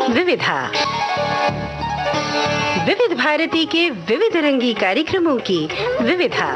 विविधा, विविध भारती के विविध रंगी कार्यक्रमों की विविधा।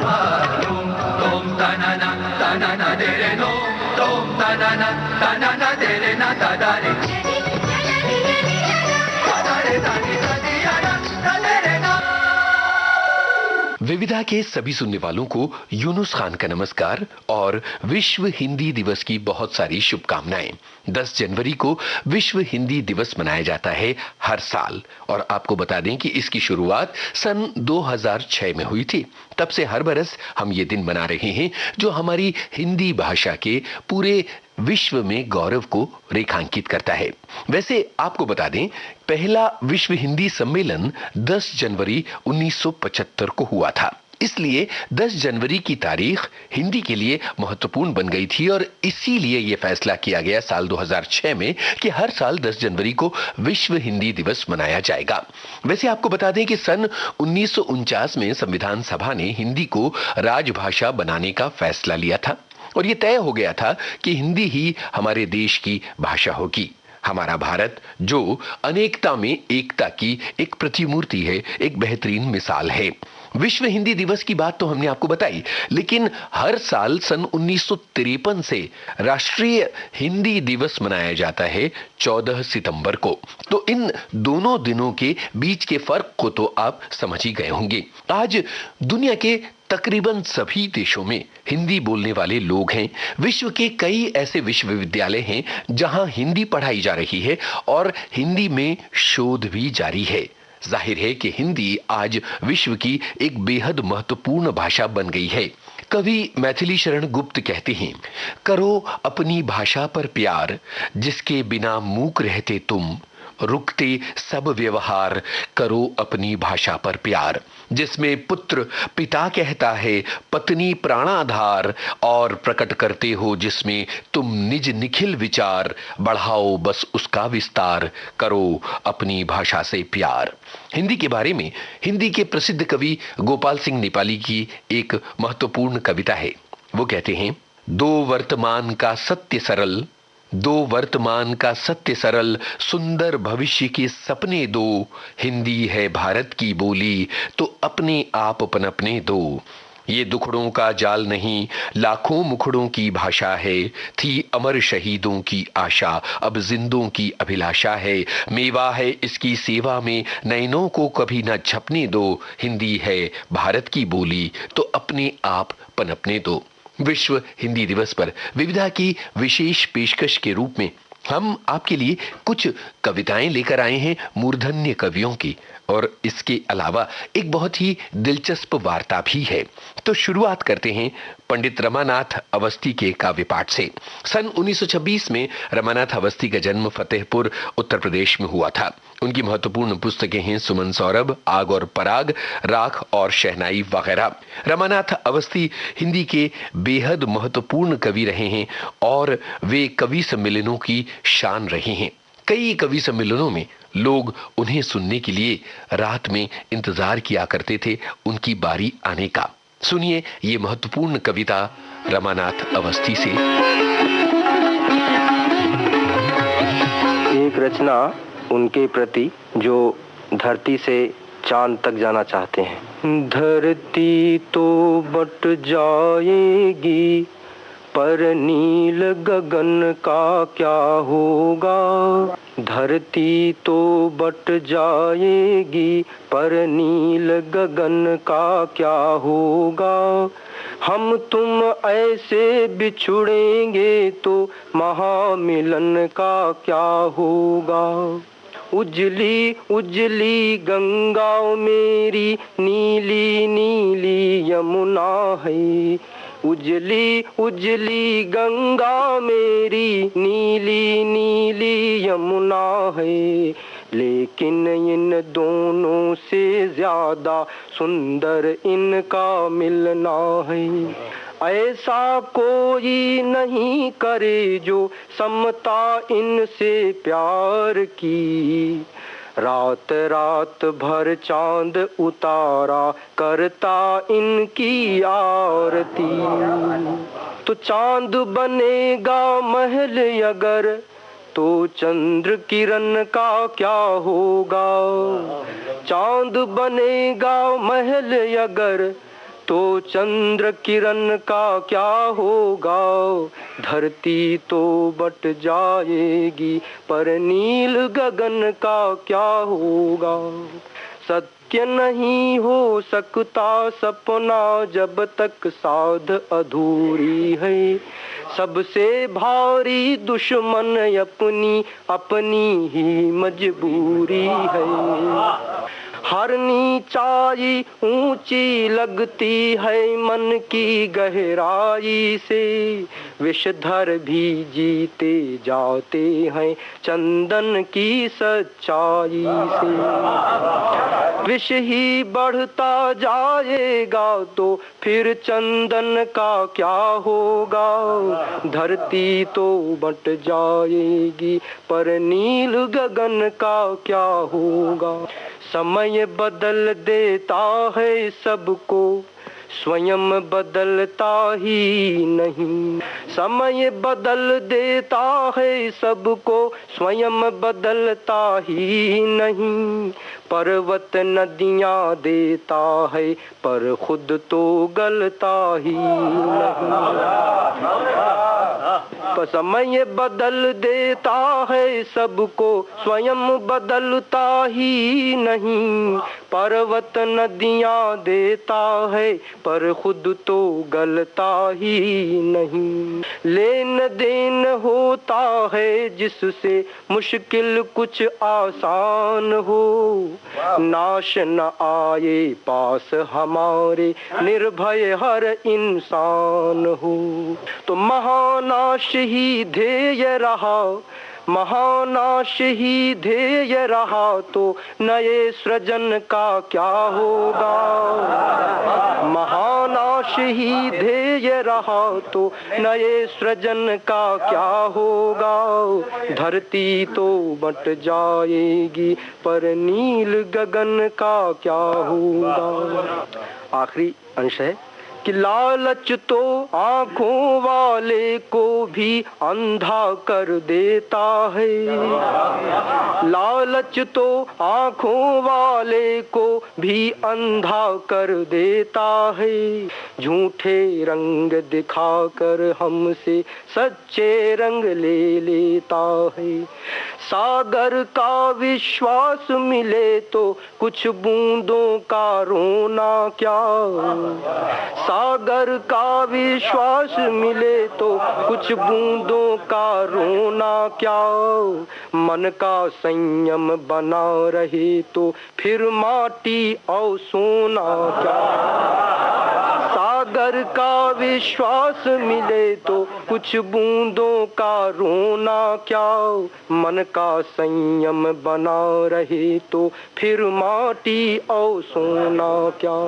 विविधा के सभी सुनने वालों को यूनुस खान का नमस्कार और विश्व हिंदी दिवस की बहुत सारी शुभकामनाएं। 10 जनवरी को विश्व हिंदी दिवस मनाया जाता है हर साल और आपको बता दें कि इसकी शुरुआत सन 2006 में हुई थी। तब से हर बरस हम ये दिन मना रहे हैं जो हमारी हिंदी भाषा के पूरे विश्व में गौरव को रेखांकित करता है। वैसे आपको बता दें, पहला विश्व हिंदी सम्मेलन 10 जनवरी 1975 को हुआ था। इसलिए 10 जनवरी की तारीख हिंदी के लिए महत्वपूर्ण बन गई थी और इसीलिए यह फैसला किया गया साल 2006 में कि हर साल 10 जनवरी को विश्व हिंदी दिवस मनाया जाएगा। वैसे आपको बता दें कि सन 1949 में संविधान सभा ने हिंदी को राजभाषा बनाने का फैसला लिया था और यह तय हो गया था कि हिंदी ही हमारे देश की भाषा होगी। हमारा भारत जो अनेकता में एकता की एक प्रतिमूर्ति है, एक बेहतरीन मिसाल है। विश्व हिंदी दिवस की बात तो हमने आपको बताई, लेकिन हर साल सन 1953 से राष्ट्रीय हिंदी दिवस मनाया जाता है 14 सितंबर को। तो इन दोनों दिनों के बीच के फर्क को तो आप समझ ही गए होंगे। आज दुनिया के तकरीबन सभी देशों में हिंदी बोलने वाले लोग हैं। विश्व के कई ऐसे विश्वविद्यालय हैं जहां हिंदी पढ़ाई जा रही है और हिंदी में शोध भी जारी है। जाहिर है कि हिंदी आज विश्व की एक बेहद महत्वपूर्ण भाषा बन गई है। कवि मैथिली शरण गुप्त कहते हैं, करो अपनी भाषा पर प्यार, जिसके बिना मूक रहते तुम, रुकते सब व्यवहार, करो अपनी भाषा पर प्यार। जिसमें पुत्र पिता कहता है, पत्नी प्राणाधार, और प्रकट करते हो जिसमें तुम निज निखिल विचार, बढ़ाओ बस उसका विस्तार, करो अपनी भाषा से प्यार। हिंदी के बारे में हिंदी के प्रसिद्ध कवि गोपाल सिंह नेपाली की एक महत्वपूर्ण कविता है। वो कहते हैं, दो वर्तमान का सत्य सरल, दो वर्तमान का सत्य सरल, सुंदर भविष्य के सपने दो, हिंदी है भारत की बोली, तो अपने आप पनपने दो। ये दुखड़ों का जाल नहीं, लाखों मुखड़ों की भाषा है, थी अमर शहीदों की आशा, अब जिंदों की अभिलाषा है, मेवा है इसकी सेवा में, नैनों को कभी न झपने दो, हिंदी है भारत की बोली, तो अपने आप पनपने दो। विश्व हिंदी दिवस पर विविधा की विशेष पेशकश के रूप में हम आपके लिए कुछ कविताएं लेकर आए हैं मूर्धन्य कवियों की, और इसके अलावा एक बहुत ही दिलचस्प वार्ता भी है। तो शुरुआत करते हैं पंडित रमानाथ अवस्थी के काव्य पाठ से। सन 1926 में रमानाथ अवस्थी का जन्म फतेहपुर उत्तर प्रदेश में हुआ था। उनकी महत्वपूर्ण पुस्तकें हैं सुमन सौरभ, आग और पराग, राख और शहनाई वगैरह। रमानाथ अवस्थी हिंदी के बेहद महत्वपूर्ण कवि रहे हैं और वे कवि सम्मेलनों की शान रहे हैं। कई कवि सम्मेलनों में लोग उन्हें सुनने के लिए रात में इंतजार किया करते थे उनकी बारी आने का। सुनिए ये महत्वपूर्ण कविता रमानाथ अवस्थी से। एक रचना उनके प्रति जो धरती से चांद तक जाना चाहते हैं। धरती तो बट जाएगी, पर नील गगन का क्या होगा। धरती तो बट जाएगी, पर नील गगन का क्या होगा। हम तुम ऐसे बिछुड़ेंगे तो महामिलन का क्या होगा। उजली उजली गंगा मेरी, नीली नीली यमुना है। उजली उजली गंगा मेरी, नीली नीली यमुना है। लेकिन इन दोनों से ज्यादा सुंदर इनका मिलना है। ऐसा कोई नहीं करे जो समता इनसे प्यार की। रात रात भर चांद उतारा करता इनकी आरती। तो चांद बनेगा महल अगर तो चंद्र किरण का क्या होगा। चांद बनेगा महल अगर तो चंद्र किरण का क्या होगा। धरती तो बट जाएगी पर नील गगन का क्या होगा। सत्य नहीं हो सकता सपना जब तक साध अधूरी है। सबसे भारी दुश्मन अपनी अपनी ही मजबूरी है। हर नीचाई ऊंची लगती है मन की गहराई से। विषधर भी जीते जाते हैं चंदन की सच्चाई से। विष ही बढ़ता जाएगा तो फिर चंदन का क्या होगा। धरती तो बट जाएगी पर नील गगन का क्या होगा। समय बदल देता है सबको स्वयं बदलता ही नहीं। समय बदल देता है सबको स्वयं बदलता ही नहीं। पर्वत नदियाँ देता है पर खुद तो गलता ही नहीं। समय बदल देता है सबको स्वयं बदलता ही नहीं। पर्वत नदियाँ देता है पर खुद तो गलता ही नहीं। लेन देन होता है जिससे मुश्किल कुछ आसान हो। नाश न आए पास हमारे निर्भय हर इंसान हो। तो महानाश ही ध्येय रहा महानाश ही ध्येय रहा तो नए सृजन का क्या होगा। महानाश ही ध्येय रहा तो नए सृजन का क्या होगा। धरती तो बट जाएगी पर नील गगन का क्या होगा। आखिरी अंश है कि लालच तो आंखों वाले को भी अंधा कर देता है। लालच तो आंखों वाले को भी अंधा कर देता है। झूठे रंग दिखाकर हमसे सच्चे रंग ले लेता है। सागर का विश्वास मिले तो कुछ बूंदों का रोना क्या। सागर का विश्वास मिले तो कुछ बूंदों का रोना क्या। मन का संयम बना रहे तो फिर माटी और सोना क्या। सागर का विश्वास मिले तो कुछ बूंदों का रोना क्या। मन का संयम बना रहे तो फिर माटी और सोना क्या।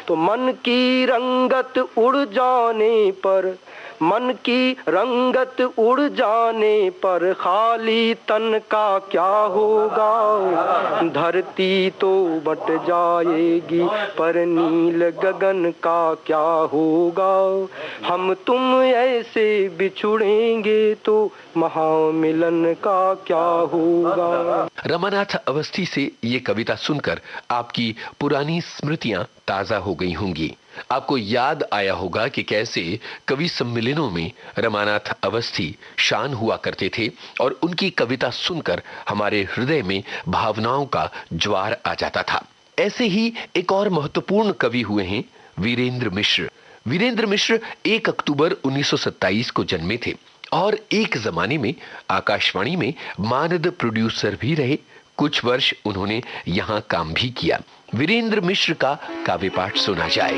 तो मन की रंगत उड़ जाने पर मन की रंगत उड़ जाने पर खाली तन का क्या होगा। धरती तो बट जाएगी पर नील गगन का क्या होगा। हम तुम ऐसे बिछुड़ेंगे तो महामिलन का क्या होगा। रमानाथ अवस्थी से ये कविता सुनकर आपकी पुरानी स्मृतियां ताजा हो गई होंगी। आपको याद आया होगा कि कैसे कवि सम्मेलनों में रमानाथ अवस्थी शान हुआ करते थे और उनकी कविता सुनकर हमारे हृदय में भावनाओं का ज्वार आ जाता था। ऐसे ही एक और महत्वपूर्ण कवि हुए हैं वीरेंद्र मिश्र। वीरेंद्र मिश्र 1 अक्टूबर 1927 को जन्मे थे और एक जमाने में आकाशवाणी में मानद प्रोड्यूसर भी रहे। कुछ वर्ष उन्होंने यहाँ काम भी किया। वीरेंद्र मिश्र का काव्य पाठ सुना जाए।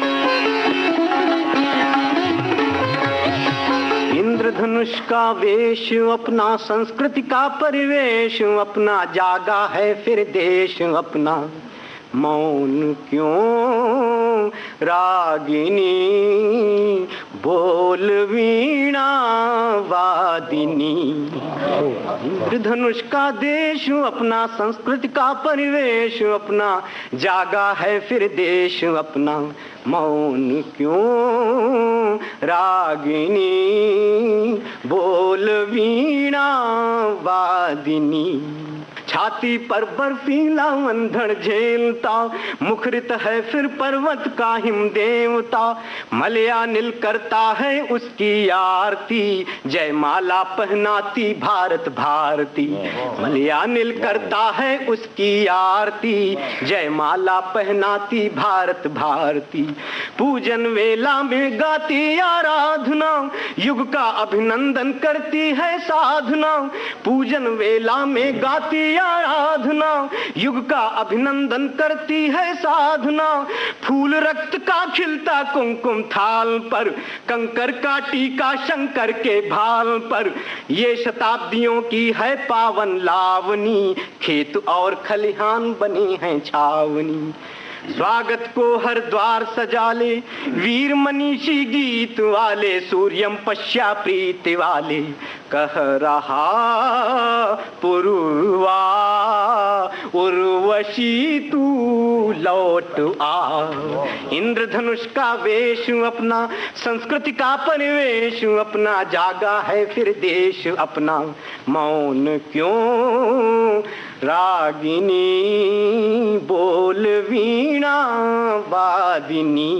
इंद्रधनुष का वेश अपना, संस्कृति का परिवेश अपना, जागा है फिर देश अपना, मौन क्यों रागिनी बोल वीणा वादिनी। इंद्रधनुष का देश अपना, संस्कृति का परिवेश अपना, जागा है फिर देश अपना, मौन क्यों रागिनी बोल वीणा वादिनी। छाती पर बर्फीला अंधड़ झेलता, मुखरित है फिर पर्वत का हिम देवता, मलयानिल करता है उसकी आरती, जयमाला पहनाती भारत भारती। मलयानिल करता है उसकी आरती, जयमाला पहनाती भारत भारती। पूजन वेला में गाती आराधना, युग का अभिनंदन करती है साधना। पूजन वेला में गाती आराधना, युग का अभिनंदन करती है साधना। फूल रक्त का खिलता कुमकुम थाल पर, कंकर का टीका शंकर के भाल पर। ये शताब्दियों की है पावन लावनी, खेत और खलिहान बनी है छावनी। स्वागत को हर द्वार सजा ले वीर मनीषी गीत वाले, सूर्यम पश्या प्रीति वाले। कह रहा पुरुवा उर्वशी तू लौट आ। इंद्रधनुष का वेश अपना, संस्कृति का परिवेश अपना, जागा है फिर देश अपना, मौन क्यों रागिनी बोल वीणा वादिनी।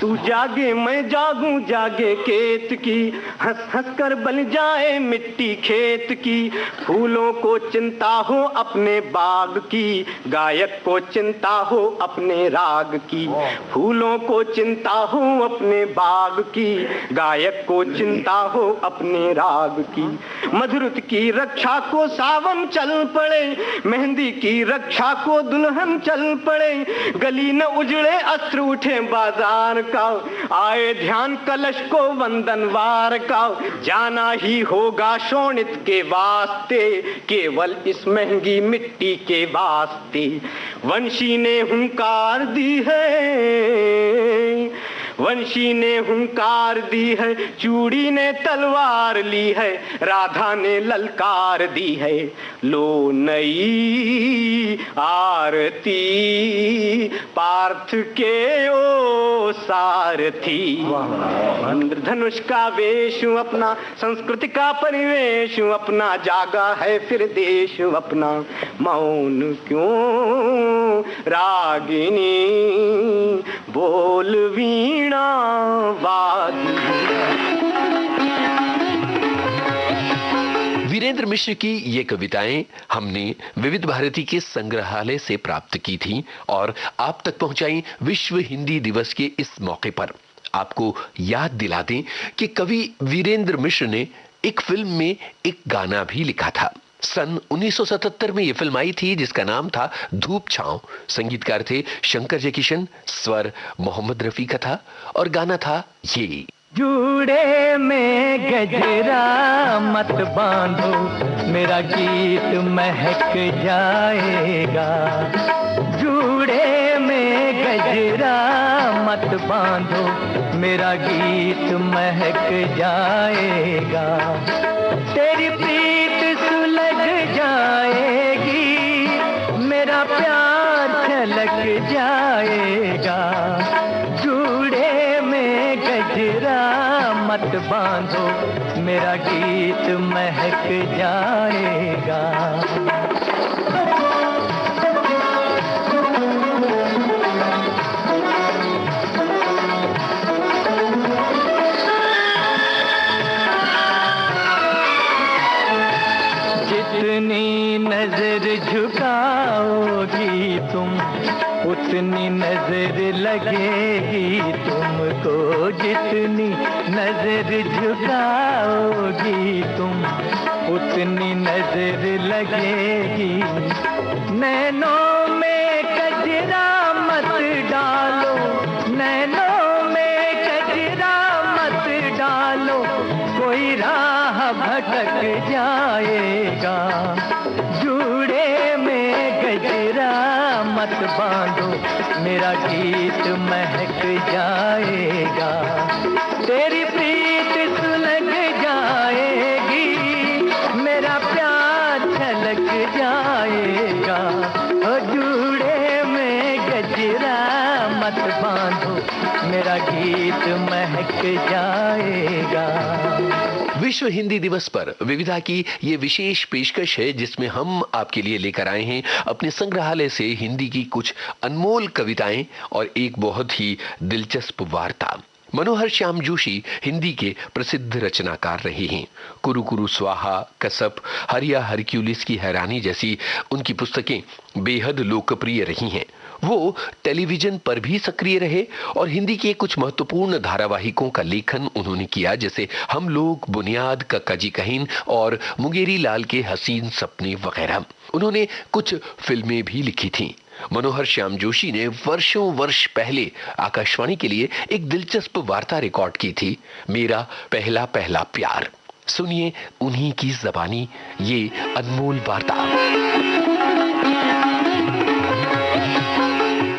तू जागे मैं जागूं जागे केत की, हंस हंस कर बन जाए मिट्टी खेत की। फूलों को चिंता हो अपने बाग की, गायक को चिंता हो अपने राग की। फूलों को चिंता हो अपने बाग की, गायक को चिंता हो अपने राग की। मधुरत की रक्षा को सावन चल पड़े, मेहंदी की रक्षा को दुल्हन चल पड़े। गली न उजड़े अस्त्र उठे बाजार का, आए ध्यान कलश को वंदनवार का। जाना ही होगा शोणित के वास्ते, केवल इस महंगी मिट्टी के वास्ते। वंशी ने हुंकार दी है, वंशी ने हुंकार दी है, चूड़ी ने तलवार ली है, राधा ने ललकार दी है। लो नई आरती पार्थ के ओ सारथी। इंद्रधनुष का वेश अपना, संस्कृति का परिवेश अपना, जागा है फिर देश अपना, मौन क्यों रागिनी बोल वीणा वादी। वीरेंद्र मिश्र की ये कविताएं हमने विविध भारती के संग्रहालय से प्राप्त की थीं और आप तक पहुंचाई विश्व हिंदी दिवस के इस मौके पर। आपको याद दिला दें कि कवि वीरेंद्र मिश्र ने एक फिल्म में एक गाना भी लिखा था। सन 1977 में यह फिल्म आई थी जिसका नाम था धूप छांव। संगीतकार थे शंकर जयकिशन, स्वर मोहम्मद रफी का था और गाना था ये। जूड़े में गजरा मत बांधो, मेरा गीत महक जाएगा। जूड़े में गजरा मत बांधो, मेरा गीत महक जाएगा। तेरी प्रीत सुलग जाएगी, मेरा प्यार छलक जाएगा। जूड़े में गजरा मत बांधो, मेरा गीत महक जाएगा। जितनी नजर झुकाओगी तुम, उतनी नजर लगेगी तुमको। जितनी नजर झुकाओगी तुम, उतनी नजर लगेगी। नैनों में कजरा मत डालो, नैनों में कजरा मत डालो, कोई राह भटक जाएगा। जूड़े में गजरा मत बांधो, मेरा गीत महक जाएगा। तेरी प्रीत सुलग जाएगी, मेरा प्यार छलक जाएगा। ओ जूड़े में गजरा मत बांधो, मेरा गीत महक जाएगा। विश्व हिंदी दिवस पर विविधा की ये विशेष पेशकश है, जिसमें हम आपके लिए लेकर आए हैं अपने संग्रहालय से हिंदी की कुछ अनमोल कविताएं और एक बहुत ही दिलचस्प वार्ता। मनोहर श्याम जोशी हिंदी के प्रसिद्ध रचनाकार रहे हैं। कुरु कुरु स्वाहा, कसप, हरिया हरक्यूलिस की हैरानी जैसी उनकी पुस्तकें बेहद लोकप्रिय रही हैं। वो टेलीविजन पर भी सक्रिय रहे और हिंदी के कुछ महत्वपूर्ण धारावाहिकों का लेखन उन्होंने किया, जैसे हम लोग, बुनियाद, कक्का जी कहीन और मुंगेरी लाल के हसीन सपने वगैरह। उन्होंने कुछ फिल्में भी लिखी थीं। मनोहर श्याम जोशी ने वर्षों वर्ष पहले आकाशवाणी के लिए एक दिलचस्प वार्ता रिकॉर्ड की थी, मेरा पहला पहला प्यार। सुनिए उन्हीं की ज़बानी ये अनमोल वार्ता।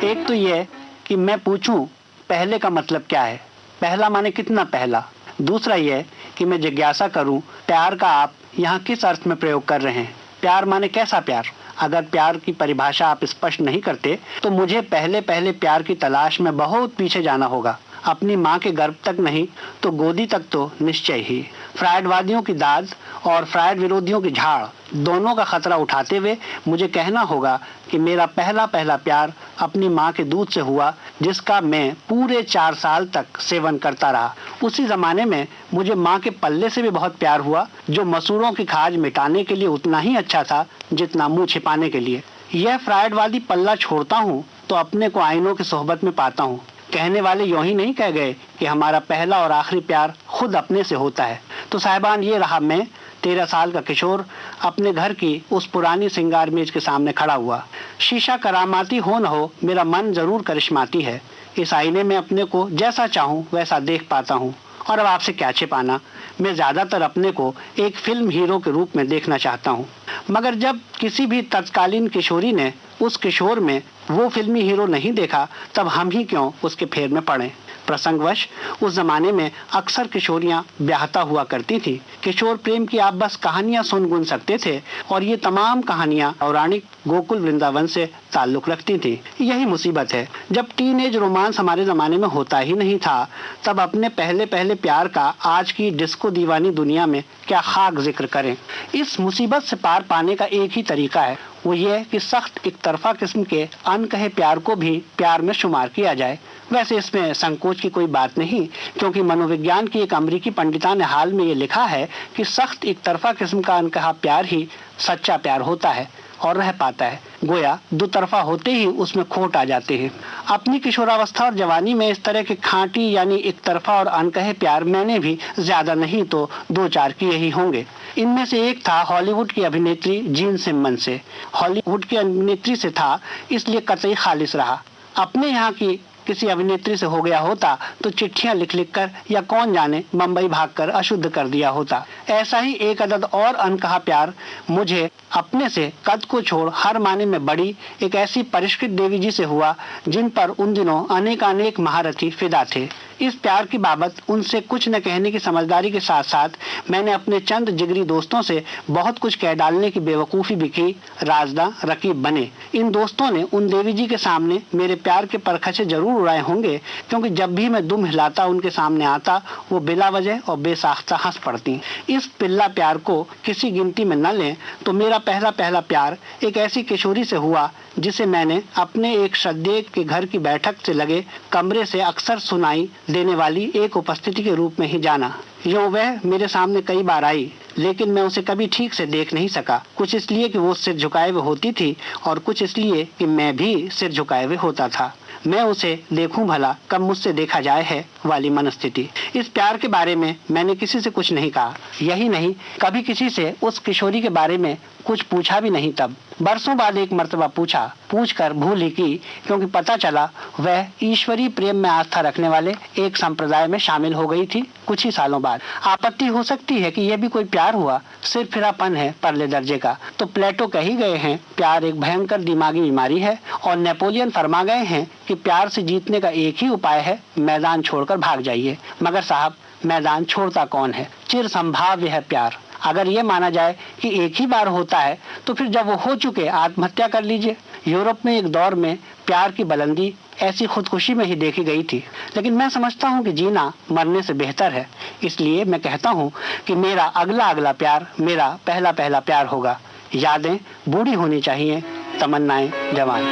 एक तो यह कि मैं पूछूं पहले का मतलब क्या है, पहला माने कितना पहला। दूसरा यह कि मैं जिज्ञासा करूं प्यार का आप यहाँ किस अर्थ में प्रयोग कर रहे हैं। प्यार माने कैसा प्यार? अगर प्यार की परिभाषा आप स्पष्ट नहीं करते तो मुझे पहले पहले प्यार की तलाश में बहुत पीछे जाना होगा। अपनी माँ के गर्भ तक नहीं तो गोदी तक तो निश्चय ही। फ्रायडवादियों की दाद और फ्रायड विरोधियों की झाड़ दोनों का खतरा उठाते हुए मुझे कहना होगा कि मेरा पहला पहला प्यार अपनी माँ के दूध से हुआ, जिसका मैं पूरे 4 साल तक सेवन करता रहा। उसी जमाने में मुझे माँ के पल्ले से भी बहुत प्यार हुआ, जो मसूरों की खाज मिटाने के लिए उतना ही अच्छा था जितना मुँह छिपाने के लिए। यह फ्रायडवादी पल्ला छोड़ता हूँ तो अपने को आईनों की सोहबत में पाता हूँ। कहने वाले यूं ही नहीं कह गए कि हमारा पहला और आखिरी प्यार खुद अपने से होता है। तो साहिबान, ये रहा मैं, 13 साल का किशोर, अपने घर की उस पुरानी सिंगार मेज के सामने खड़ा हुआ। शीशा करामाती हो न हो, मेरा मन जरूर करिश्माती है। इस आईने में अपने को जैसा चाहूँ वैसा देख पाता हूँ। और अब आपसे क्या छिपाना, मैं ज्यादातर अपने को एक फिल्म हीरो के रूप में देखना चाहता हूँ। मगर जब किसी भी तत्कालीन किशोरी ने उस किशोर में वो फिल्मी हीरो नहीं देखा, तब हम ही क्यों उसके फेर में पड़े। प्रसंगवश उस जमाने में अक्सर किशोरियां ब्याहता हुआ करती थी। किशोर प्रेम की आप बस कहानियां सुन सकते थे और ये तमाम कहानियां पौराणिक गोकुल वृंदावन से ताल्लुक रखती थी। यही मुसीबत है, जब टीनेज रोमांस हमारे जमाने में होता ही नहीं था, तब अपने पहले पहले प्यार का आज की डिस्को दीवानी दुनिया में क्या खाक जिक्र करें। इस मुसीबत से पार पाने का एक ही तरीका है, वो ये कि सख्त एक तरफा किस्म के अनकहे प्यार को भी प्यार में शुमार किया जाए। वैसे इसमें संकोच की कोई बात नहीं, क्योंकि मनोविज्ञान की एक अमेरिकी पंडिता ने हाल में ये लिखा है कि सख्त एक तरफा किस्म का अनकहा प्यार ही सच्चा प्यार होता है और रह पाता है। गोया दो तरफा होते ही उसमें खोट आ जाते हैं। अपनी किशोरावस्था और जवानी में इस तरह के खांटी यानी एक तरफा और अनकहे प्यार मैंने भी ज्यादा नहीं तो 2-4 किए ही होंगे। इनमें से एक था हॉलीवुड की अभिनेत्री जीन सिमन से। हॉलीवुड की अभिनेत्री से था इसलिए कतई खालिस रहा। अपने यहाँ की किसी अभिनेत्री से हो गया होता तो चिट्ठियां लिख लिख कर या कौन जाने मुंबई भागकर अशुद्ध कर दिया होता। ऐसा ही एक अदद और अनकहा प्यार मुझे अपने से कद को छोड़ हर माने में बड़ी एक ऐसी परिष्कृत देवी जी से हुआ जिन पर उन दिनों अनेक महारथी फिदा थे। इस प्यार की बाबत उनसे कुछ न कहने की समझदारी के साथ साथ मैंने अपने चंद जिगरी दोस्तों से बहुत कुछ कह डालने की बेवकूफ़ी भी की। राजदा रकीब बने। इन दोस्तों ने उन देवी जी के सामने मेरे प्यार के परखचे जरूर उड़ाए होंगे, क्योंकि जब भी मैं दुम हिलाता उनके सामने आता वो बिला वजह और बेसाख्ता हंस पड़ती। इस पिल्ला प्यार को किसी गिनती में न लें तो मेरा पहला पहला प्यार एक ऐसी किशोरी से हुआ जिसे मैंने अपने एक श्रद्धेय के घर की बैठक से लगे कमरे से अक्सर सुनाई देने वाली एक उपस्थिति के रूप में ही जाना। यूं वह मेरे सामने कई बार आई, लेकिन मैं उसे कभी ठीक से देख नहीं सका। कुछ इसलिए कि वो सिर झुकाए हुए होती थी और कुछ इसलिए कि मैं भी सिर झुकाए हुए होता था। मैं उसे देखूं भला कब मुझसे देखा जाए है वाली मनस्थिति। इस प्यार के बारे में मैंने किसी से कुछ नहीं कहा। यही नहीं, कभी किसी से उस किशोरी के बारे में कुछ पूछा भी नहीं। तब बरसों बाद एक मर्तबा पूछकर भूल ही की, क्योंकि पता चला वह ईश्वरीय प्रेम में आस्था रखने वाले एक संप्रदाय में शामिल हो गई थी कुछ ही सालों बाद। आपत्ति हो सकती है कि यह भी कोई प्यार हुआ, सिरफिरापन है परले दर्जे का। तो प्लेटो कह ही गए हैं प्यार एक भयंकर दिमागी बीमारी है, और नेपोलियन फरमा गए हैं कि प्यार से जीतने का एक ही उपाय है, मैदान छोड़कर भाग जाइए। मगर साहब, मैदान छोड़ता कौन है? चिर संभाव्य है प्यार। अगर ये माना जाए कि एक ही बार होता है, तो फिर जब वो हो चुके आत्महत्या कर लीजिए। यूरोप में एक दौर में प्यार की बुलंदी ऐसी खुदकुशी में ही देखी गई थी। लेकिन मैं समझता हूँ कि जीना मरने से बेहतर है। इसलिए मैं कहता हूँ कि मेरा अगला प्यार मेरा पहला प्यार होगा। यादें बूढ़ी होनी चाहिए, तमन्नाएं जवान।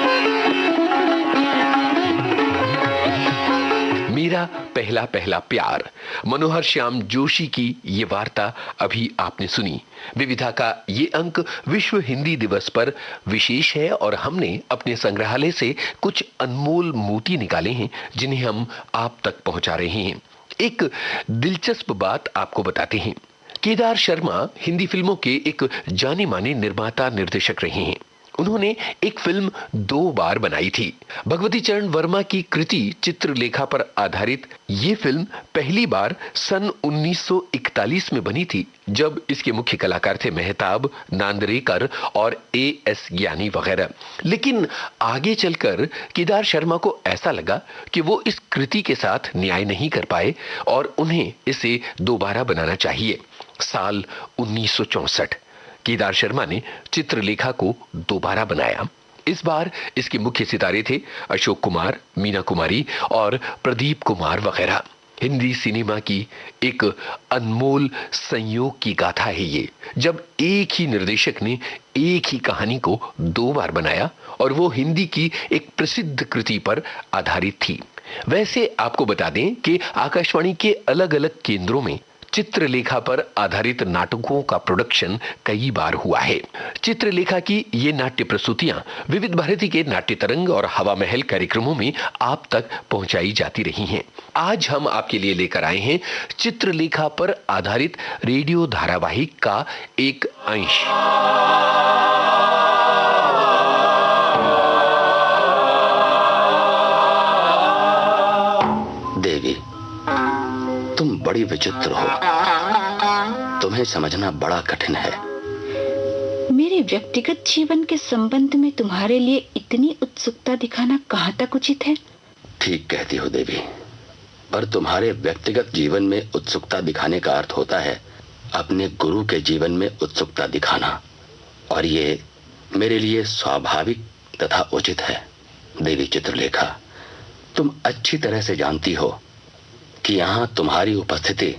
मेरा पहला प्यार, मनोहर श्याम जोशी की ये वार्ता अभी आपने सुनी। विविधा का ये अंक विश्व हिंदी दिवस पर विशेष है और हमने अपने संग्रहालय से कुछ अनमोल मोती निकाले हैं जिन्हें हम आप तक पहुंचा रहे हैं। एक दिलचस्प बात आपको बताते हैं। केदार शर्मा हिंदी फिल्मों के एक जाने माने निर्माता निर्देशक रहे हैं। उन्होंने एक फिल्म 2 बार बनाई थी। भगवती चरण वर्मा की कृति चित्रलेखा पर आधारित ये फिल्म पहली बार सन 1941 में बनी थी, जब इसके मुख्य कलाकार थे मेहताब, नांदरेकर और A.S. ज्ञानी वगैरह। लेकिन आगे चलकर केदार शर्मा को ऐसा लगा कि वो इस कृति के साथ न्याय नहीं कर पाए और उन्हें इसे दोबारा बनाना चाहिए। साल 1964 केदार शर्मा ने चित्रलेखा को दोबारा बनाया। इस बार इसके मुख्य सितारे थे अशोक कुमार, मीना कुमारी और प्रदीप कुमार वगैरह। हिंदी सिनेमा की एक अनमोल संयोग की गाथा है ये, जब एक ही निर्देशक ने एक ही कहानी को 2 बार बनाया और वो हिंदी की एक प्रसिद्ध कृति पर आधारित थी। वैसे आपको बता दें कि आकाशवाणी के अलग अलग केंद्रों में चित्रलेखा पर आधारित नाटकों का प्रोडक्शन कई बार हुआ है। चित्रलेखा की ये नाट्य प्रस्तुतियां विविध भारती के नाट्य तरंग और हवा महल कार्यक्रमों में आप तक पहुंचाई जाती रही हैं। आज हम आपके लिए लेकर आए हैं चित्रलेखा पर आधारित रेडियो धारावाहिक का एक अंश। देवी, तुम बड़ी विचित्र हो। तुम्हें समझना बड़ा कठिन है। मेरे व्यक्तिगत जीवन के संबंध में तुम्हारे लिए इतनी उत्सुकता दिखाना कहाँ तक उचित है? ठीक कहती हो देवी, पर तुम्हारे व्यक्तिगत जीवन में उत्सुकता दिखाने का अर्थ होता है अपने गुरु के जीवन में उत्सुकता दिखाना, और ये मेरे लिए स्वाभाविक तथा उचित है। देवी चित्रलेखा, तुम अच्छी तरह से जानती हो कि यहाँ तुम्हारी उपस्थिति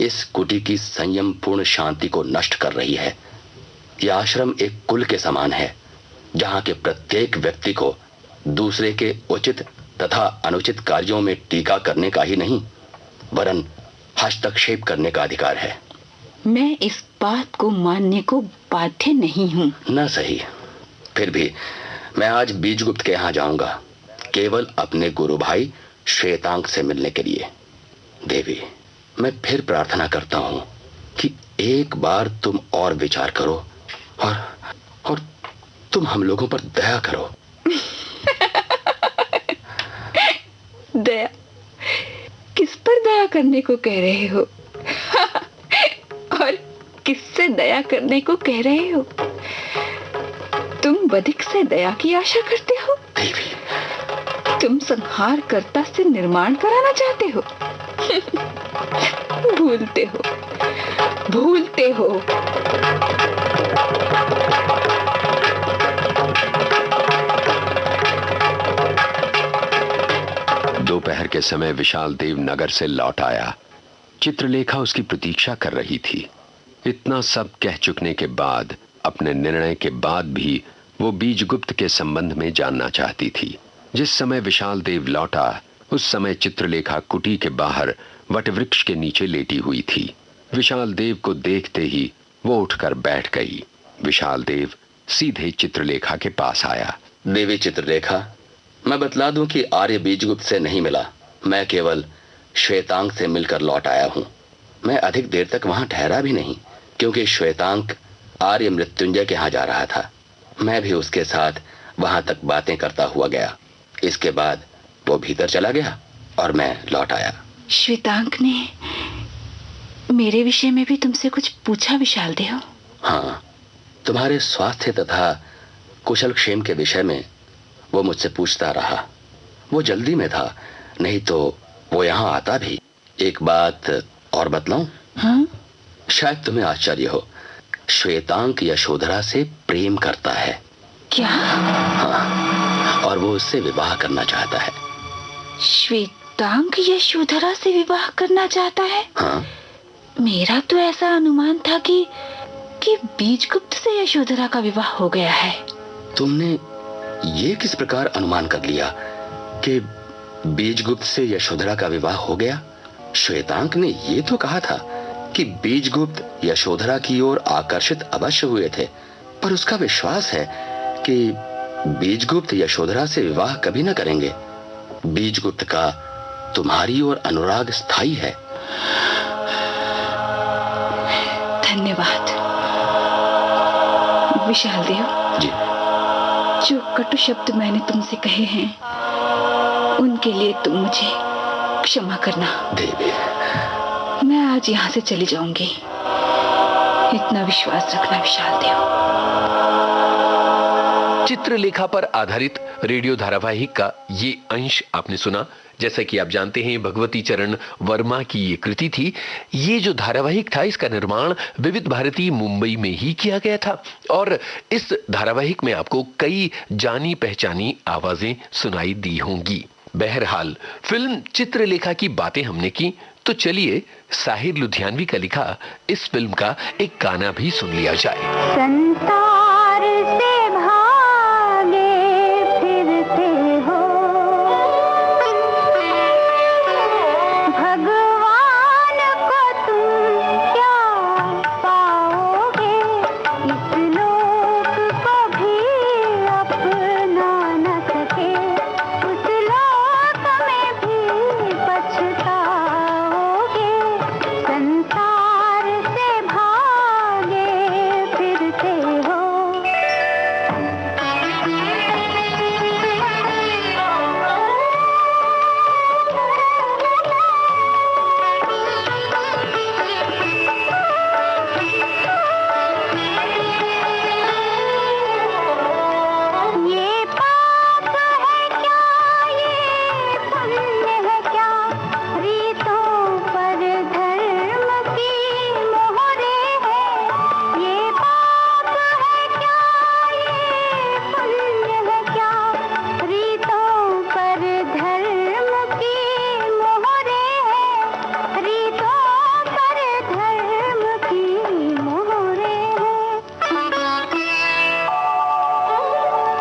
इस कुटी की संयम पूर्ण शांति को नष्ट कर रही है। यह आश्रम एक कुल के समान है, जहाँ के प्रत्येक व्यक्ति को दूसरे के उचित तथा अनुचित कार्यों में टीका करने का ही नहीं, वरन हस्तक्षेप करने का अधिकार है। मैं इस बात को मानने को बाध्य नहीं हूँ। न सही, फिर भी मैं आज बीजगुप्त के यहाँ जाऊंगा, केवल अपने गुरु भाई श्वेतांक से मिलने के लिए। देवी, मैं फिर प्रार्थना करता हूं कि एक बार तुम और विचार करो और तुम हम लोगों पर दया करो। दया? किस पर दया करने को कह रहे हो? और किससे दया करने को कह रहे हो? तुम बधिक से दया की आशा करते हो? देवी, तुम संहारकर्ता से निर्माण कराना चाहते हो? भूलते हो। दोपहर के समय विशाल देव नगर से लौट आया। चित्रलेखा उसकी प्रतीक्षा कर रही थी। इतना सब कह चुकने के बाद, अपने निर्णय के बाद भी वो बीजगुप्त के संबंध में जानना चाहती थी। जिस समय विशाल देव लौटा, उस समय चित्रलेखा कुटी के बाहर वटवृक्ष के नीचे लेटी हुई थी। विशाल देव को देखते ही वो उठकर बैठ गई। विशाल देव सीधे चित्रलेखा के पास आया। देवी चित्रलेखा, मैं बतला दूं कि आर्य बीजगुप्त से नहीं मिला, मैं केवल श्वेतांक से मिलकर लौट आया हूं। मैं अधिक देर तक वहां ठहरा भी नहीं, क्योंकि श्वेतांक आर्य मृत्युंजय के यहां जा रहा था। मैं भी उसके साथ वहां तक बातें करता हुआ गया। इसके बाद वो भीतर चला गया और मैं लौट आया। श्वेतांक ने मेरे विषय में भी तुमसे कुछ पूछा विशाल देव? हाँ, तुम्हारे स्वास्थ्य तथा कुशल क्षेम के विषय में वो मुझसे पूछता रहा। वो जल्दी में था, नहीं तो वो यहाँ आता भी। एक बात और बतलाऊं? हाँ? शायद तुम्हें आश्चर्य हो, श्वेतांक यशोधरा से प्रेम करता है। क्या? हाँ, और वो उससे विवाह करना चाहता है। श्वेतांक यशोधरा से विवाह करना चाहता है? हाँ। मेरा तो ऐसा अनुमान था कि बीजगुप्त से यशोधरा का विवाह हो गया है। तुमने ये किस प्रकार अनुमान कर लिया कि बीजगुप्त से यशोधरा का विवाह हो गया? श्वेतांक ने ये तो कहा था कि बीजगुप्त यशोधरा की ओर आकर्षित अवश्य हुए थे, पर उसका विश्वास है कि बीजगुप्त यशोधरा से विवाह कभी न करेंगे। बीजगुप्त का तुम्हारी ओर अनुराग स्थायी है। धन्यवाद विशाल देव जी। जो कटु शब्द मैंने तुमसे कहे हैं उनके लिए तुम मुझे क्षमा करना। देवी, मैं आज यहाँ से चली जाऊंगी, इतना विश्वास रखना विशाल देव। चित्रलेखा पर आधारित रेडियो धारावाहिक का ये अंश आपने सुना। जैसा कि आप जानते हैं, भगवती चरण वर्मा की ये कृति थी। ये जो धारावाहिक था, इसका निर्माण विविध भारती मुंबई में ही किया गया था और इस धारावाहिक में आपको कई जानी पहचानी आवाजें सुनाई दी होंगी। बहरहाल फिल्म चित्रलेखा की बातें हमने की, तो चलिए साहिर लुधियानवी का लिखा इस फिल्म का एक गाना भी सुन लिया जाए। संसार से भागे फिरते हो, भगवान को तुम क्या पाओगे, इस लोक को भी अपना न सके, उस लोक में भी पछताओगे। संसार से भागे फिरते हो। ये पाप है क्या, ये पुण्य है क्या, रीतों पर धर्म की मोहरे है। ये पाप है क्या, ये पुण्य है क्या, रीतों पर धर्म की मोहरे है। रीतों पर धर्म की मोहरे है।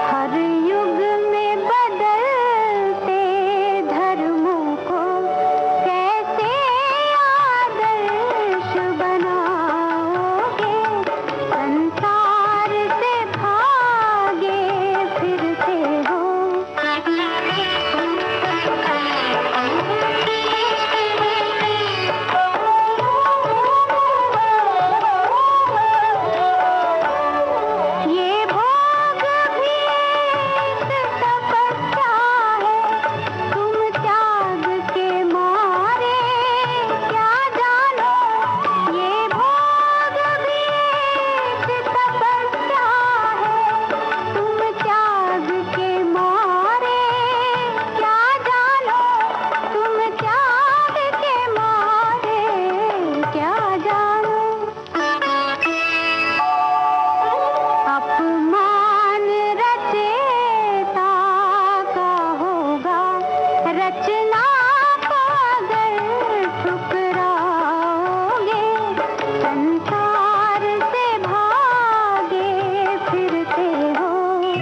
हर युग में बदलते धर्मों को कैसे आदर्श बनाओगे। संसार से भागे फिरते हो। ये भोग भी तपस्या है, तुम त्याग के मारे क्या जानो। ये भोग भी तपस्या है, तुम त्याग के मारे क्या जानो। तुम त्याग के मारे क्या जानो। अपमान रचेता का होगा, रचना को अगर ठुकराओगे। संसार से भागे फिरते हो।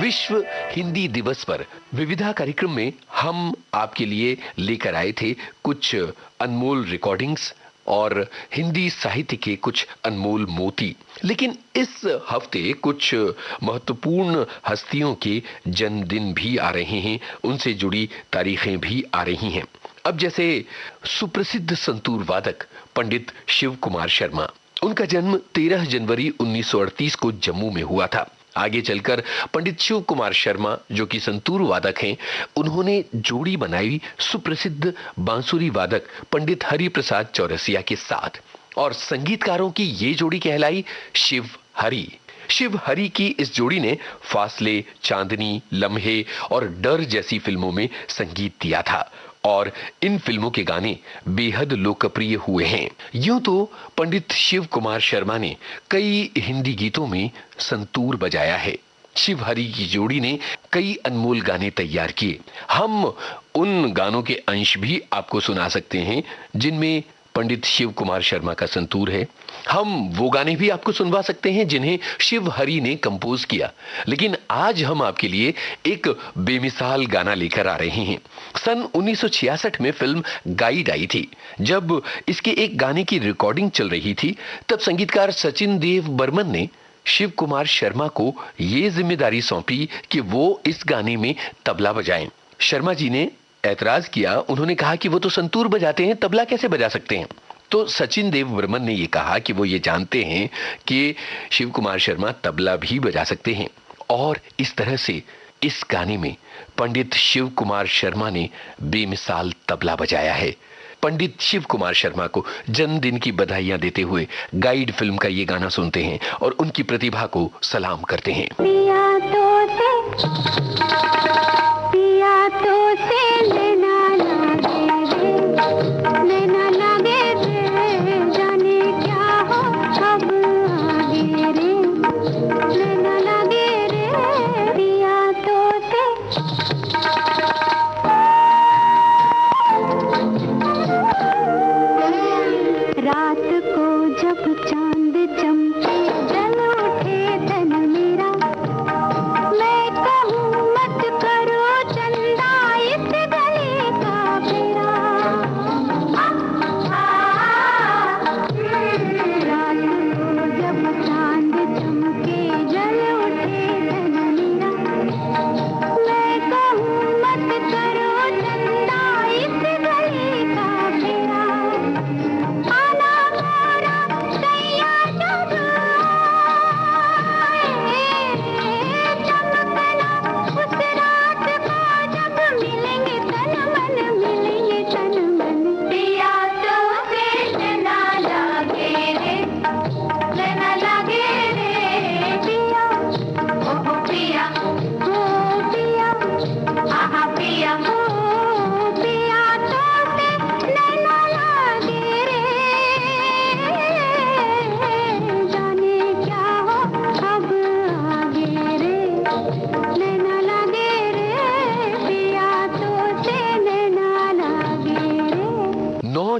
विश्व हिंदी दिवस पर विविधा कार्यक्रम में हम आपके लिए लेकर आए थे कुछ अनमोल रिकॉर्डिंग्स, और हिंदी साहित्य के कुछ अनमोल मोती। लेकिन इस हफ्ते कुछ महत्वपूर्ण हस्तियों के जन्मदिन भी आ रहे हैं, उनसे जुड़ी तारीखें भी आ रही हैं। अब जैसे सुप्रसिद्ध संतूर वादक पंडित शिव कुमार शर्मा, उनका जन्म 13 जनवरी 1938 को जम्मू में हुआ था। आगे चलकर पंडित शिव कुमार शर्मा, जो कि संतूर वादक हैं, उन्होंने जोड़ी बनाई सुप्रसिद्ध बांसुरी वादक पंडित हरि प्रसाद चौरसिया के साथ, और संगीतकारों की ये जोड़ी कहलाई शिव हरि। शिव हरि की इस जोड़ी ने फासले, चांदनी, लम्हे और डर जैसी फिल्मों में संगीत दिया था, और इन फिल्मों के गाने बेहद लोकप्रिय हुए हैं। यूं तो पंडित शिव कुमार शर्मा ने कई हिंदी गीतों में संतूर बजाया है। शिव हरि की जोड़ी ने कई अनमोल गाने तैयार किए। हम उन गानों के अंश भी आपको सुना सकते हैं जिनमें पंडित शिव कुमार शर्मा का संतूर है। हम वो गाने भी आपको सुनवा सकते हैं जिन्हें शिव हरि ने कंपोज किया। लेकिन आज हम आपके लिए एक बेमिसाल गाना लेकर आ रहे हैं। सन 1966 में फिल्म गाइड आई थी। जब इसके एक गाने की रिकॉर्डिंग चल रही थी, तब संगीतकार सचिन देव बर्मन ने शिव कुमार शर्मा को ये जिम्मेदारी सौंपी कि वो इस गाने में तबला बजाएं। शर्मा जी ने ऐतराज किया। उन्होंने कहा कि वो तो संतूर बजाते हैं, तबला कैसे बजा सकते हैं। तो सचिन देव बर्मन ने ये कहा कि वो ये जानते हैं कि शिव कुमार शर्मा तबला भी बजा सकते हैं, और इस तरह से इस गाने में पंडित शिव कुमार शर्मा ने बेमिसाल तबला बजाया है। पंडित शिव कुमार शर्मा को जन्मदिन की बधाइयां देते हुए गाइड फिल्म का ये गाना सुनते हैं और उनकी प्रतिभा को सलाम करते हैं।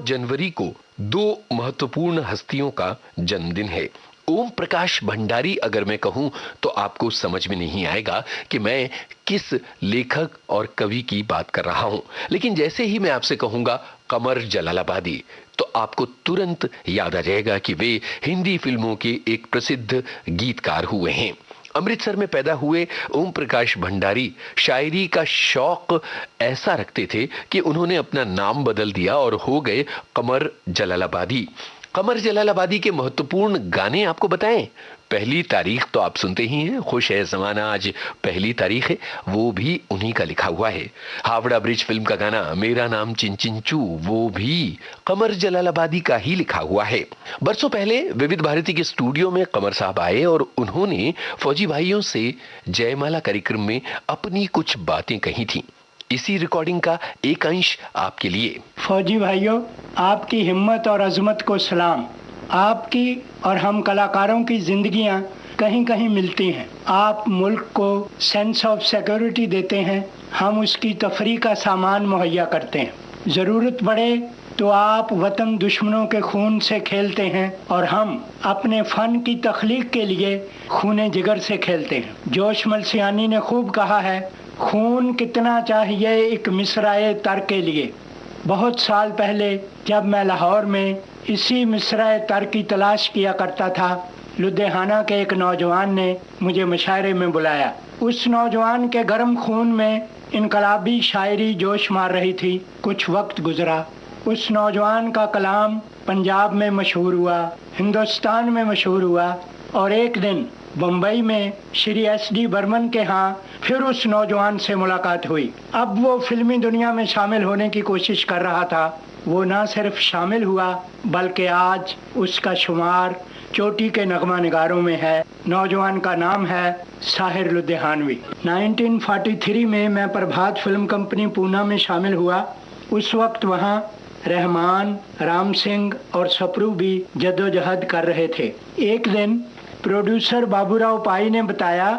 जनवरी को दो महत्वपूर्ण हस्तियों का जन्मदिन है। ओम प्रकाश भंडारी अगर मैं कहूं तो आपको समझ में नहीं आएगा कि मैं किस लेखक और कवि की बात कर रहा हूं, लेकिन जैसे ही मैं आपसे कहूंगा कमर जलालाबादी, तो आपको तुरंत याद आ जाएगा कि वे हिंदी फिल्मों के एक प्रसिद्ध गीतकार हुए हैं। अमृतसर में पैदा हुए ओम प्रकाश भंडारी शायरी का शौक ऐसा रखते थे कि उन्होंने अपना नाम बदल दिया और हो गए कमर जलालाबादी। कमर जलालाबादी के महत्वपूर्ण गाने आपको बताएं। पहली तारीख तो आप सुनते ही हैं, खुश है ज़माना आज पहली तारीख है, वो भी उन्हीं का लिखा हुआ है। हावड़ा ब्रिज फिल्म का गाना मेरा नाम चिंचिंचू, वो भी कमर जलालाबादी का ही लिखा हुआ है। बरसों पहले विविध भारती के स्टूडियो में कमर साहब आए और उन्होंने फौजी भाइयों से जयमाला कार्यक्रम में अपनी कुछ बातें कही थी। इसी रिकॉर्डिंग का एक अंश आपके लिए। फौजी भाइयों, आपकी हिम्मत और अजमत को सलाम। आपकी और हम कलाकारों की जिंदगियां कहीं कहीं मिलती हैं। आप मुल्क को सेंस ऑफ सिक्योरिटी देते हैं, हम उसकी तफरीह का सामान मुहैया करते हैं। ज़रूरत पड़े तो आप वतन दुश्मनों के खून से खेलते हैं और हम अपने फ़न की तख्लीक के लिए खूने जिगर से खेलते हैं। जोश मलसियानी ने खूब कहा है, खून कितना चाहिए एक मिसराए तर के लिए, बहुत साल पहले जब मैं लाहौर में इसी मिसरा तर की तलाश किया करता था, लुधियाना के एक नौजवान ने मुझे मुशायरे में बुलाया। उस नौजवान के गर्म खून में इनकलाबी शायरी जोश मार रही थी। कुछ वक्त गुजरा, उस नौजवान का कलाम पंजाब में मशहूर हुआ, हिंदुस्तान में मशहूर हुआ और एक दिन बम्बई में श्री SD बर्मन के यहाँ फिर उस नौजवान से मुलाकात हुई। अब वो फिल्मी दुनिया में शामिल होने की कोशिश कर रहा था। वो न सिर्फ शामिल हुआ बल्कि आज उसका शुमार चोटी के नगमा निगारों में है। नौजवान का नाम है साहिर लुधियानवी। 1943 में मैं प्रभात फिल्म कंपनी पूना में शामिल हुआ। उस वक्त वहाँ रहमान, राम सिंह और सप्रू भी जद्दोजहद कर रहे थे। एक दिन प्रोड्यूसर बाबूराव पाई ने बताया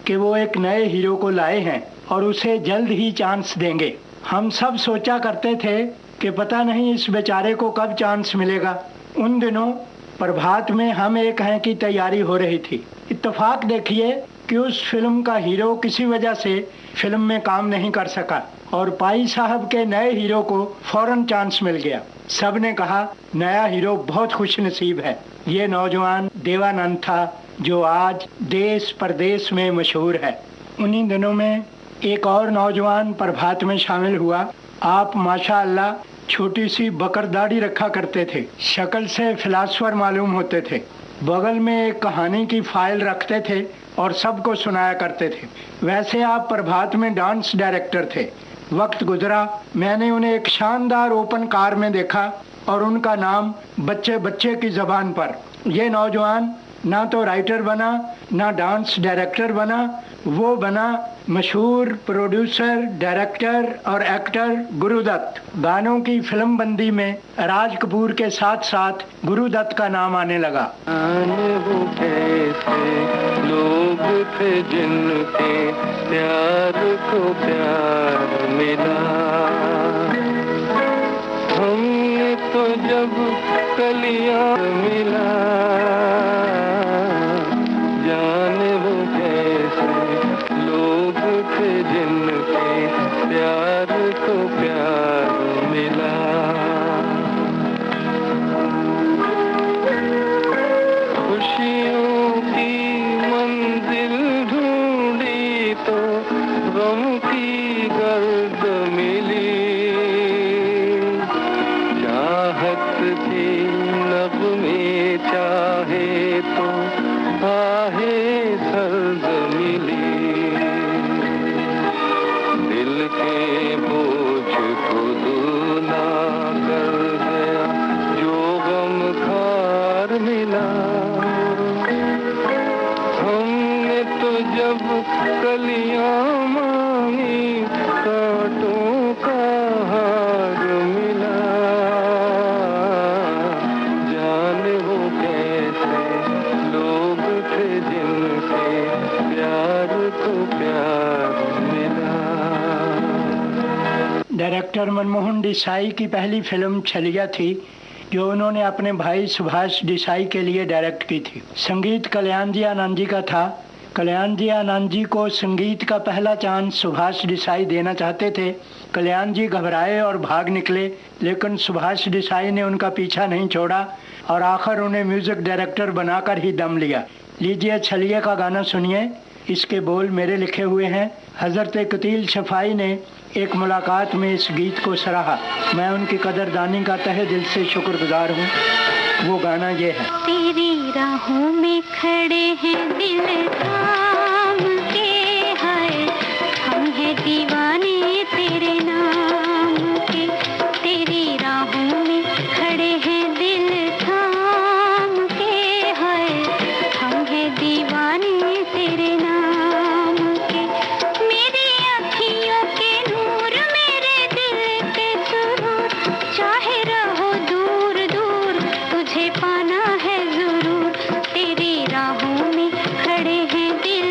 कि वो एक नए हीरो को लाए हैं और उसे जल्द ही चांस देंगे। हम सब सोचा करते थे कि पता नहीं इस बेचारे को कब चांस मिलेगा। उन दिनों प्रभात में हम एक हैं की तैयारी हो रही थी। इत्तेफाक देखिए कि उस फिल्म का हीरो किसी वजह से फिल्म में काम नहीं कर सका और पाई साहब के नए हीरो को फौरन चांस मिल गया। सब ने कहा नया हीरो बहुत खुशनसीब है। ये नौजवान देवानंद था जो आज देश परदेश में मशहूर है। उन्हीं दिनों में एक और नौजवान प्रभात में शामिल हुआ। आप माशाअल्लाह छोटी सी बकर दाढ़ी रखा करते थे, शक्ल से फिलासफर मालूम होते थे। बगल में एक कहानी की फाइल रखते थे और सबको सुनाया करते थे। वैसे आप प्रभात में डांस डायरेक्टर थे। वक्त गुजरा, मैंने उन्हें एक शानदार ओपन कार में देखा और उनका नाम बच्चे बच्चे की जबान पर। यह नौजवान ना तो राइटर बना ना डांस डायरेक्टर बना, वो बना मशहूर प्रोड्यूसर, डायरेक्टर और एक्टर गुरुदत्त। गानों की फिल्म बंदी में राज कपूर के साथ साथ गुरुदत्त का नाम आने लगा। वो कैसे लोग थे जिनके प्यार को प्यार मिला, हमने तो जब कलियां मिला, जाने वो कैसे लोग थे जिनके प्यार को प्यार मिला। खुशियों की मंजिल ढूंढी तो गम की गर्द मिली, चाहत की नग़्मे चाहे तो आहे सर्द मिली, दिल के बोझ को दूना कर गया जो गम खार मिला, हमने तो जब कलियां मांगी कांटों का हार मिला, जाने वो कैसे लोग थे जिनके प्यार को प्यार मिला। डायरेक्टर मनमोहन देसाई की पहली फिल्म छलिया थी जो उन्होंने अपने भाई सुभाष देसाई के लिए डायरेक्ट की थी। संगीत कल्याण जी आनंद जी का था। कल्याण जी आनंद जी को संगीत का पहला चांस सुभाष देसाई देना चाहते थे। कल्याण जी घबराए और भाग निकले, लेकिन सुभाष देसाई ने उनका पीछा नहीं छोड़ा और आखिर उन्हें म्यूजिक डायरेक्टर बनाकर ही दम लिया। लीजिए छलिए का गाना सुनिए। इसके बोल मेरे लिखे हुए हैं। हजरत कतील शफाई ने एक मुलाकात में इस गीत को सराहा। मैं उनकी कदरदानी का तहे दिल से शुक्रगुजार हूँ। वो गाना ये है। तेरी राहों में खड़े हैं दिल थाम के, हाय हम हैं दीवाने तेरे नाम के। तेरी राहों में खड़े हैं दिल थाम के, हाय हम हैं दीवाने तेरे नाम के। मेरी अखियों के नूर, मेरे दिल के सुरूर, चाहे रहो दूर दूर तुझे पाना है जरूर। तेरी राहों में खड़े हैं दिल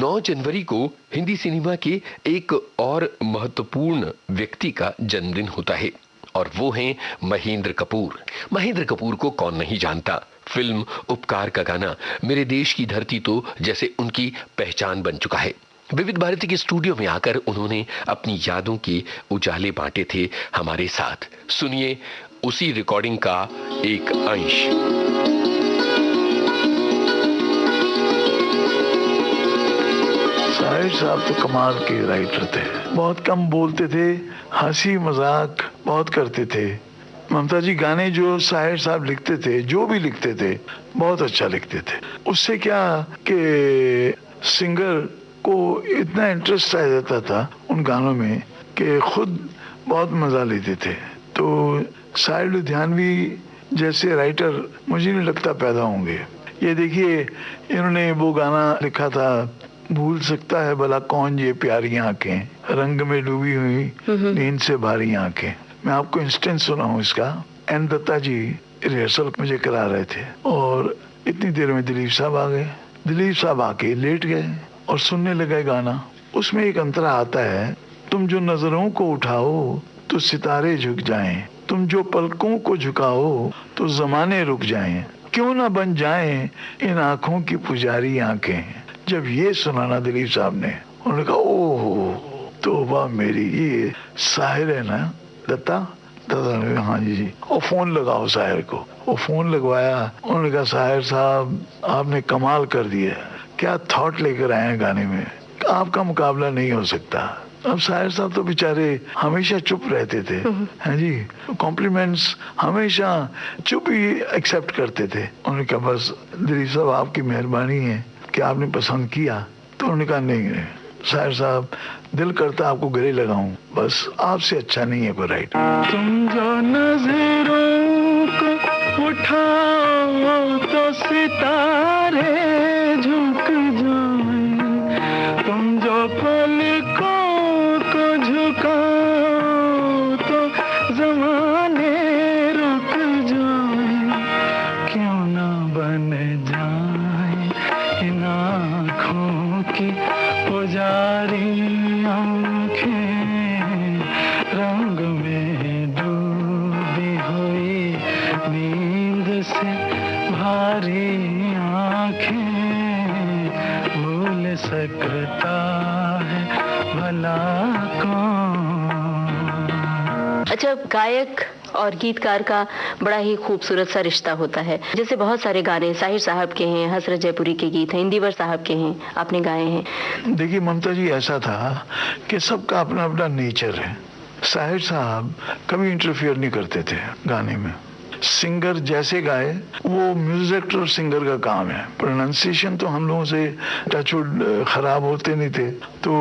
9 जनवरी को हिंदी सिनेमा के एक और महत्वपूर्ण व्यक्ति का जन्मदिन होता है और वो हैं महेंद्र कपूर। महेंद्र कपूर को कौन नहीं जानता। फिल्म उपकार का गाना मेरे देश की धरती तो जैसे उनकी पहचान बन चुका है। विविध भारती के स्टूडियो में आकर उन्होंने अपनी यादों के उजाले बांटे थे हमारे साथ। सुनिए उसी रिकॉर्डिंग का एक अंश। साहिर साहब तो कमाल के राइटर थे, बहुत कम बोलते थे, हंसी मजाक बहुत करते थे। ममता जी गाने जो साहिर साहब लिखते थे, जो भी लिखते थे, बहुत अच्छा लिखते थे। उससे क्या कि सिंगर को इतना इंटरेस्ट आ जाता था उन गानों में कि खुद बहुत मजा लेते थे। तो साहिर लुधियानवी जैसे राइटर मुझे नहीं लगता पैदा होंगे। ये देखिए इन्होंने वो गाना लिखा था, भूल सकता है भला कौन ये प्यारी आंखें, रंग में डूबी हुई नींद से भारी आंखें। मैं आपको इंस्टेंस सुनाऊं इसका। एन दत्ता जी रिहर्सल मुझे करा रहे थे और इतनी देर में दिलीप साहब आ गए। दिलीप साहब आके लेट गए और सुनने लगे गाना। उसमें एक अंतरा आता है, तुम जो नजरों को उठाओ तो सितारे झुक जाएं, तुम जो पलकों को झुकाओ तो जमाने रुक जाएं, क्यों ना बन जाएं इन आंखों की पुजारी आंखें। जब ये सुना ना दिलीप साहब ने, उन्होंने कहा ओह तौबा मेरी, ये साहिर है ना दत्ता? दादा ने हाँ जी। और फोन लगाओ साहिर को। वो फोन लगवाया। उन्होंने कहा साहिर साहब आपने कमाल कर दिया, क्या थॉट लेकर आए हैं गाने में, आपका मुकाबला नहीं हो सकता। अब साहिर साहब तो बेचारे हमेशा चुप रहते थे, हैं जी, कॉम्प्लीमेंट्स हमेशा चुप ही एक्सेप्ट करते थे। उन्होंने कहा बस दिलीप साहब आपकी मेहरबानी है कि आपने पसंद किया। तो उन्होंने कहा नहीं साहिर साहब, दिल करता आपको गले लगाऊं, बस आपसे अच्छा नहीं है कोई राइटर। तुम जो नजरों को उठाओ तो सितारे झुक जाएं, तुम जो पलकों को झुकाओ तो जमाने रुक जाएं, क्यों ना बन जाए इन आँखों की पुजारी आँखें, रंग में डूबी हुई नींद से भारी आँखें, भूल सकता है भला कौन। अच्छा, गायक और गीतकार का बड़ा ही खूबसूरत सा रिश्ता होता है। जैसे बहुत सारे गाने साहिर साहब के हैं, हसरत जयपुरी के गीत हैं, इंदिवर साहब के हैं, आपने गाए हैं। देखिए ममता जी, ऐसा था कि सबका अपना अपना नेचर है। साहिर साहब कभी इंटरफियर नहीं करते थे गाने में। सिंगर जैसे गाए, वो म्यूजिक डायरेक्टर और सिंगर का काम है। प्रोनाउंसिएशन तो हम लोगों से टचवुड खराब होते नहीं थे। तो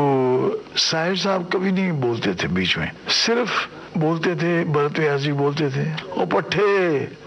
साहिर साहब कभी नहीं बोलते थे बीच में, सिर्फ बोलते थे, भरत व्यास जी बोलते थे, ओ पट्टे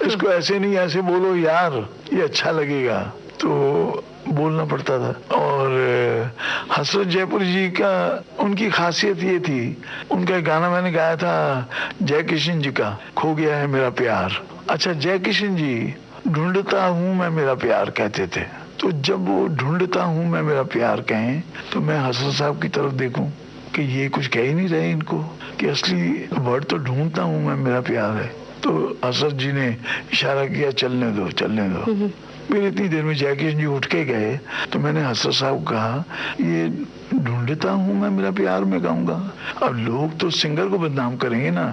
इसको ऐसे नहीं ऐसे बोलो यार, ये अच्छा लगेगा, तो बोलना पड़ता था। और हसरत जयपुरी जी का उनकी खासियत ये थी, उनका गाना मैंने गाया था जय किशन जी का, खो गया है मेरा प्यार। अच्छा, जय किशन जी ढूंढता हूँ मैं मेरा प्यार कहते थे। तो जब वो ढूंढता हूँ मैं मेरा प्यार कहें, तो मैं हसरत साहब की तरफ देखूं कि ये कुछ कह ही नहीं रहे इनको, कि असली वर्ड तो ढूंढता हूँ मैं मेरा प्यार है। तो हसरत जी ने इशारा किया चलने दो चलने दो। फिर इतनी देर में जय किशन जी उठ के गए, तो मैंने हसरत साहब को कहा ये ढूंढता हूँ मैं मेरा प्यार में गाऊंगा। अब लोग तो सिंगर को बदनाम करेंगे ना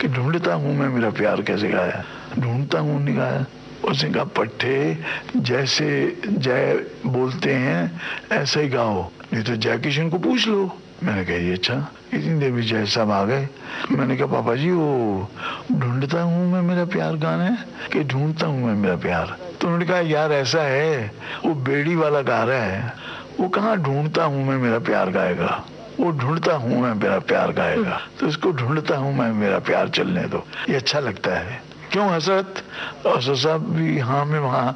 कि ढूंढता हूँ मैं मेरा प्यार कैसे गाया, ढूंढता हूँ नहीं गाया। उसने कहा पट्टे जैसे जय बोलते हैं ऐसे ही गाओ, नहीं तो जय किशन को पूछ लो। मैंने कहा ये अच्छा। इतनी देर में जय साहब आ गए। मैंने कहा पापा जी वो ढूंढता हूँ मैं मेरा प्यार गाना है कि ढूंढता हूँ मैं मेरा प्यार? तो उन्होंने कहा यार ऐसा है, वो बेड़ी वाला गा रहा है, वो कहाँ ढूंढता हूँ मैं मेरा प्यार गाएगा, वो ढूंढता हूँ मैं मेरा प्यार गाएगा। तो इसको ढूंढता हूँ मैं मेरा प्यार चलने दो, ये अच्छा लगता है। क्यों हसरत? हसरत साहब भी हाँ में वहाँ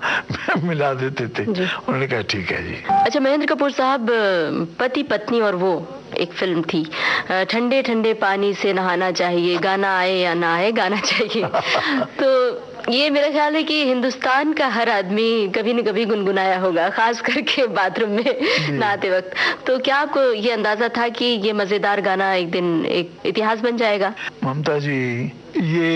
मिला देते थे। उन्होंने कहा ठीक है जी। अच्छा, महेंद्र कपूर साहब, पति पत्नी और वो एक फिल्म थी, ठंडे ठंडे पानी से नहाना चाहिए, गाना आए या ना आए गाना चाहिए। तो ये मेरा ख्याल है कि हिंदुस्तान का हर आदमी कभी न कभी गुनगुनाया होगा, खास करके बाथरूम में नहाते वक्त। तो क्या आपको ये अंदाजा था कि ये मजेदार गाना एक दिन एक इतिहास बन जाएगा? ममता जी, ये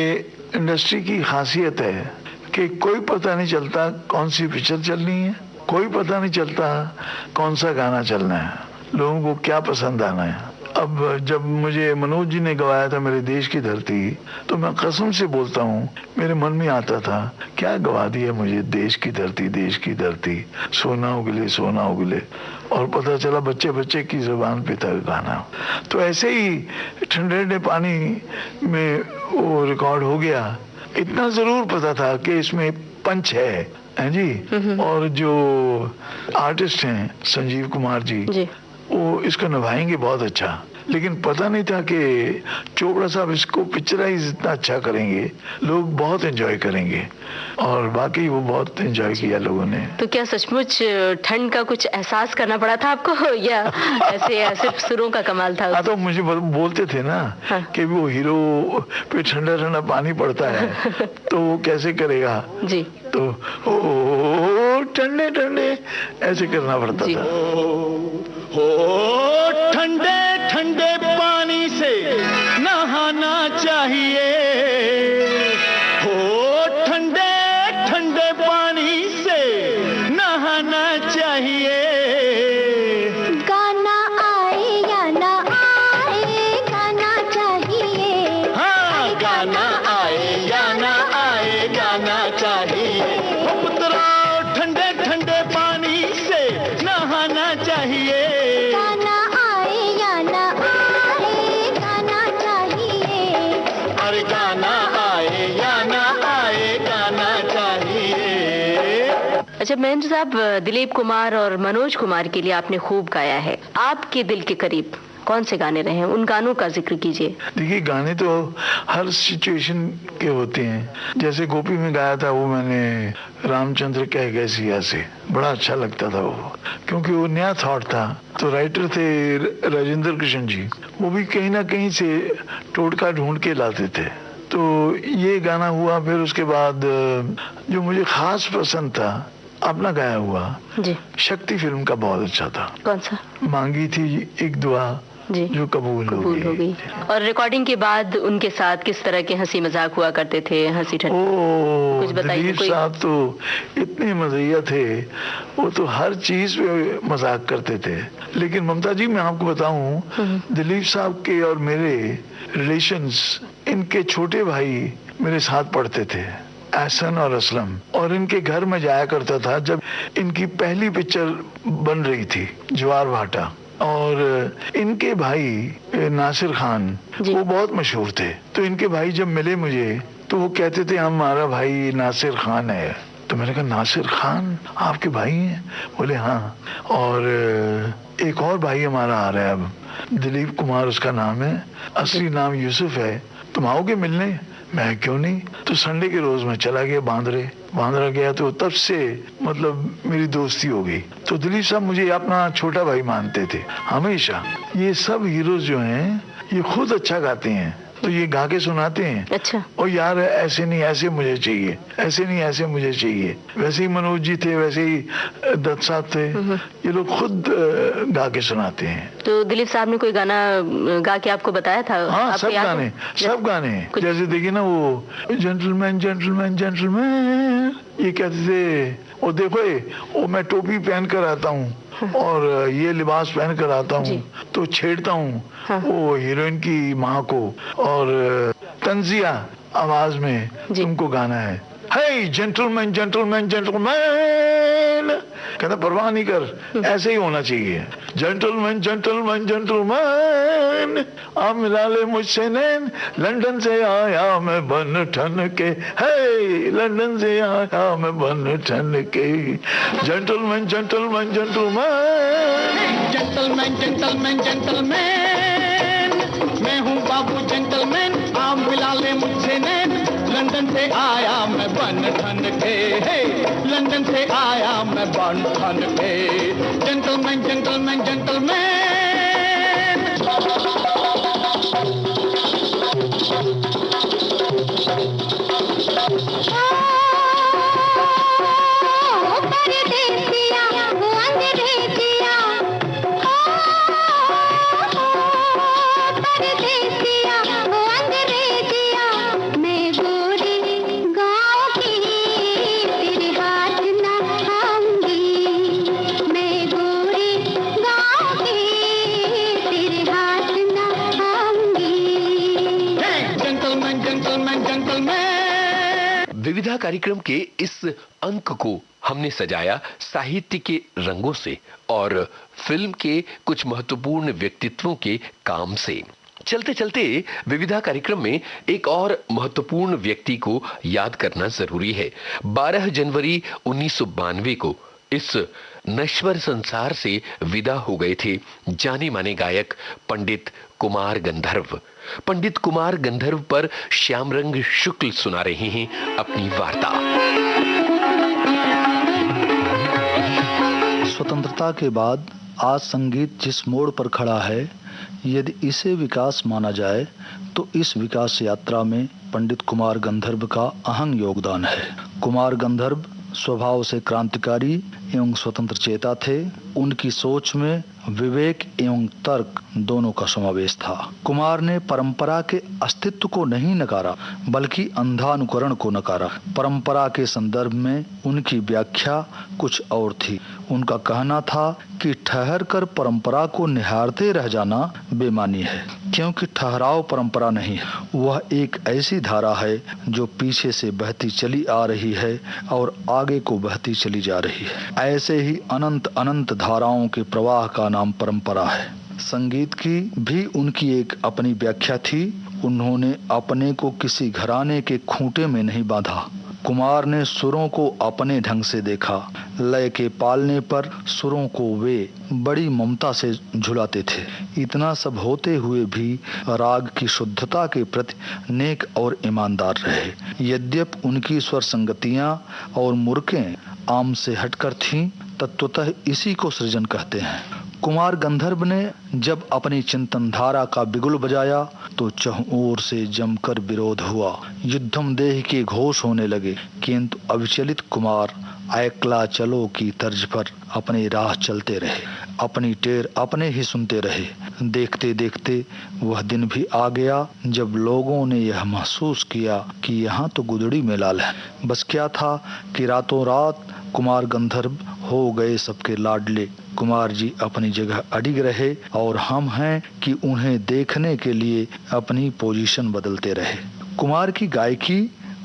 इंडस्ट्री की खासियत है कि कोई पता नहीं चलता कौन सी पिक्चर चलनी है, कोई पता नहीं चलता कौन सा गाना चलना है, लोगों को क्या पसंद आना है। अब जब मुझे मनोज जी ने गवाया था मेरे देश की धरती, तो मैं कसम से बोलता हूँ मेरे मन में आता था क्या गवा दिया मुझे, देश की धरती, देश की धरती, सोना उगले सोना उगले। और पता चला बच्चे बच्चे की जुबान पे था गाना। तो ऐसे ही ठंडे ठंडे पानी में वो रिकॉर्ड हो गया। इतना जरूर पता था कि इसमें पंच है जी, और जो आर्टिस्ट हैं संजीव कुमार जी, वो इसको निभाएंगे बहुत अच्छा। लेकिन पता नहीं था कि चोपड़ा साहब इसको पिक्चराइज इतना अच्छा करेंगे, लोग बहुत एंजॉय करेंगे। और बाकी वो बहुत एंजॉय किया लोगों ने। तो क्या सचमुच ठंड का कुछ एहसास करना पड़ा था आपको या ऐसे सिर्फ सुरों का कमाल था? हाँ, तो मुझे बोलते थे ना कि वो हीरो पे ठंडा ठंडा पानी पड़ता है तो वो कैसे करेगा जी, तो ठंडे ठंडे ऐसे करना पड़ता था। हो ठंडे ठंडे पानी से नहाना चाहिए, हो ठंडे ठंडे पानी से नहाना चाहिए। गाना आए या ना आए गाना चाहिए। हाँ, गाना आए या ना आए गाना चाहिए। हो पुत्रा ठंडे ठंडे पानी से नहाना चाहिए। अच्छा महेंद्र साहब, दिलीप कुमार और मनोज कुमार के लिए आपने खूब गाया है। आपके दिल के करीब कौन से गाने रहे हैं, उन गानों का जिक्र कीजिए। देखिए, गाने तो हर सिचुएशन के होते हैं। जैसे गोपी में गाया था वो मैंने, रामचंद्र कह गए सिया से, बड़ा अच्छा लगता था वो, क्योंकि वो नया थॉट था। तो राइटर थे राजेंद्र कृष्ण जी, वो भी कहीं ना कहीं से टोटका ढूंढ के लाते थे। तो ये गाना हुआ। फिर उसके बाद जो मुझे खास पसंद था अपना गाया हुआ जी, शक्ति फिल्म का बहुत अच्छा था। कौन सा? मांगी थी एक दुआ जी, जो कबूल हो गई। और रिकॉर्डिंग के बाद उनके साथ किस तरह के हंसी मजाक हुआ करते थे? हंसी ठट्ठा कुछ बताइए। दिलीप साहब तो इतने मज़ेदार थे, वो तो हर चीज पे मजाक करते थे। लेकिन ममता जी, मैं आपको बताऊं, दिलीप साहब के और मेरे रिलेशंस, इनके छोटे भाई मेरे साथ पढ़ते थे, एहसन और असलम, और इनके घर में जाया करता था जब इनकी पहली पिक्चर बन रही थी ज्वार भाटा। और इनके भाई नासिर खान वो बहुत मशहूर थे। तो इनके भाई जब मिले मुझे तो वो कहते थे हमारा भाई नासिर खान है। तो मैंने कहा नासिर खान आपके भाई हैं? बोले हाँ। और एक और भाई हमारा आ रहा है अब, दिलीप कुमार उसका नाम है, असली नाम यूसुफ है, तुम आओगे मिलने? मैं क्यों नहीं। तो संडे के रोज मैं चला गया बांद्रा गया। तो तब से मतलब मेरी दोस्ती हो गई। तो दिलीप साहब मुझे अपना छोटा भाई मानते थे हमेशा। ये सब हीरोज जो हैं ये खुद अच्छा गाते हैं, तो ये गा के सुनाते हैं। अच्छा। और यार ऐसे नहीं ऐसे मुझे चाहिए, ऐसे नहीं ऐसे मुझे चाहिए। वैसे ही मनोज जी थे, वैसे ही दत्त साहब थे, ये लोग खुद गा के सुनाते हैं। तो दिलीप साहब ने कोई गाना गा के आपको बताया था? हाँ, सब गाने। जैसे देखिए ना वो जेंटलमैन जेंटलमैन जेंटलमैन, ये कहते थे, वो देखो वो मैं टोपी पहन कर आता हूँ और ये लिबास पहन कर आता हूँ तो छेड़ता हूँ वो हीरोइन की माँ को, और तंजिया आवाज में तुमको गाना है, हे जेंटलमैन जेंटलमैन जेंटलमैन। कहता परवाह नहीं कर, ऐसे ही होना चाहिए। जेंटलमैन जेंटलमैन जेंटलमैन, आप मिला ले मुझसे नैन, लंदन से आया मैं बन ठन के, हे लंदन से आया मैं बन ठन के। Gentleman gentleman gentleman, gentleman gentleman gentleman, मैं हूँ बाबू जेंटलमैन, आप मिला ले मुझसे नैन, लंदन से आया मैं बन ठन के, हे लंदन से आया मैं बन ठन के। Gentleman gentleman gentleman. विविधा कार्यक्रम के इस अंक को हमने सजाया साहित्य के रंगों से और फिल्म के कुछ महत्वपूर्ण व्यक्तित्वों के काम से। चलते चलते विविधा कार्यक्रम में एक और महत्वपूर्ण व्यक्ति को याद करना जरूरी है। 12 जनवरी 1992 को इस नश्वर संसार से विदा हो गए थे जाने माने गायक पंडित कुमार गंधर्व। पंडित कुमार गंधर्व पर श्यामरंग शुक्ल सुना रहे हैं अपनी वार्ता। स्वतंत्रता के बाद आज संगीत जिस मोड़ पर खड़ा है, यदि इसे विकास माना जाए तो इस विकास यात्रा में पंडित कुमार गंधर्व का अहम योगदान है। कुमार गंधर्व स्वभाव से क्रांतिकारी एवं स्वतंत्र चेता थे। उनकी सोच में विवेक एवं तर्क दोनों का समावेश था। कुमार ने परंपरा के अस्तित्व को नहीं नकारा, बल्कि अंधानुकरण को नकारा। परंपरा के संदर्भ में उनकी व्याख्या कुछ और थी। उनका कहना था कि ठहर कर परंपरा को निहारते रह जाना बेमानी है, क्योंकि ठहराव परंपरा नहीं है, वह एक ऐसी धारा है जो पीछे से बहती चली आ रही है और आगे को बहती चली जा रही है। ऐसे ही अनंत अनंत धाराओं के प्रवाह का नाम परंपरा है। संगीत की भी उनकी एक अपनी व्याख्या थी। उन्होंने अपने को किसी घराने के खूंटे में नहीं बांधा। कुमार ने सुरों को अपने ढंग से देखा। लय के पालने पर सुरों को वे बड़ी ममता से झुलाते थे। इतना सब होते हुए भी राग की शुद्धता के प्रति नेक और ईमानदार रहे। यद्यपि उनकी स्वर संगतियां और मुर्कें आम से हटकर थीं, तत्वतः इसी को सृजन कहते हैं। कुमार गंधर्व ने जब अपनी चिंतन धारा का बिगुल बजाया तो चहुओर से जमकर विरोध हुआ। युद्धम देह के घोष होने लगे, किंतु अविचलित कुमार ऐकला चलो की तर्ज पर अपनी राह चलते रहे। अपनी टेर अपने ही सुनते रहे। देखते देखते वह दिन भी आ गया जब लोगों ने यह महसूस किया कि यहाँ तो गुदड़ी में लाल है। बस क्या था कि रातों रात कुमार गंधर्व हो गए सबके लाडले। कुमार जी अपनी जगह अडिग रहे और हम हैं कि उन्हें देखने के लिए अपनी पोजीशन बदलते रहे। कुमार की गायकी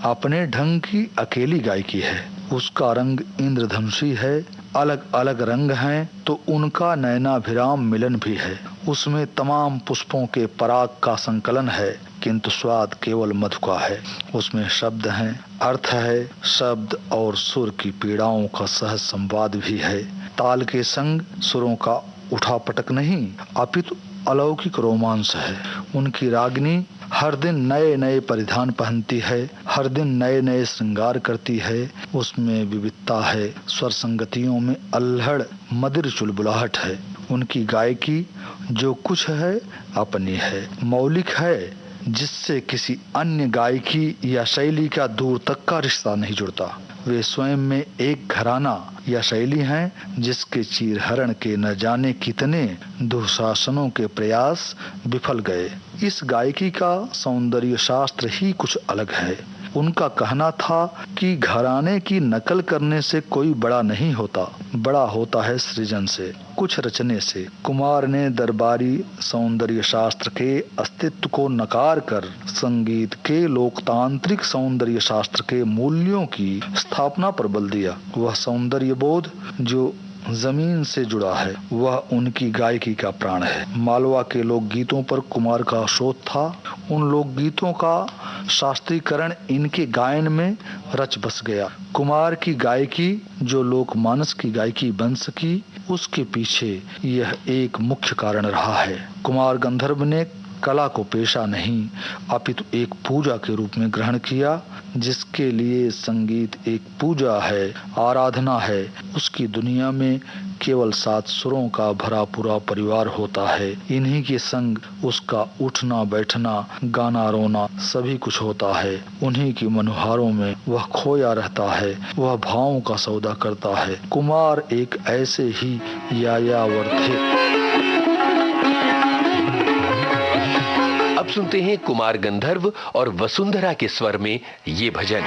अपने ढंग की अकेली गायकी है। उसका रंग इंद्रधनुषी है। अलग अलग रंग हैं तो उनका नयनाभिराम मिलन भी है। उसमें तमाम पुष्पों के पराग का संकलन है, किंतु स्वाद केवल मधु का है। उसमें शब्द हैं, अर्थ है, शब्द और सुर की पीड़ाओं का सहज संवाद भी है। ताल के संग सुरों का उठापटक नहीं, अपितु अलौकिक रोमांस है। उनकी रागनी हर दिन नए नए परिधान पहनती है, हर दिन नए नए श्रृंगार करती है। उसमें विविधता है, स्वर संगतियों में अल्हड़ मधुर चुलबुलाहट है। उनकी गायकी जो कुछ है अपनी है, मौलिक है, जिससे किसी अन्य गायकी या शैली का दूर तक का रिश्ता नहीं जुड़ता। वे स्वयं में एक घराना या शैली हैं जिसके चीरहरण के न जाने कितने दुशासनों के प्रयास विफल गए। इस गायकी का सौंदर्य शास्त्र ही कुछ अलग है। उनका कहना था कि घराने की नकल करने से कोई बड़ा नहीं होता, बड़ा होता है सृजन से, कुछ रचने से। कुमार ने दरबारी सौंदर्य शास्त्र के अस्तित्व को नकार कर संगीत के लोकतांत्रिक सौंदर्य शास्त्र के मूल्यों की स्थापना पर बल दिया। वह सौंदर्य बोध जो जमीन से जुड़ा है, वह उनकी गायकी का प्राण है। मालवा के लोकगीतों पर कुमार का शोध था। उन लोकगीतों का शास्त्रीकरण इनके गायन में रच बस गया। कुमार की गायकी जो लोकमानस की गायकी बन सकी, उसके पीछे यह एक मुख्य कारण रहा है। कुमार गंधर्व ने कला को पेशा नहीं अपितु एक पूजा के रूप में ग्रहण किया। जिसके लिए संगीत एक पूजा है, आराधना है, उसकी दुनिया में केवल 7 सुरों का भरा पूरा परिवार होता है। इन्हीं के संग उसका उठना बैठना, गाना रोना सभी कुछ होता है। उन्हीं की मनोहारों में वह खोया रहता है, वह भावों का सौदा करता है। कुमार एक ऐसे ही यायावर थे। अब सुनते हैं कुमार गंधर्व और वसुंधरा के स्वर में ये भजन।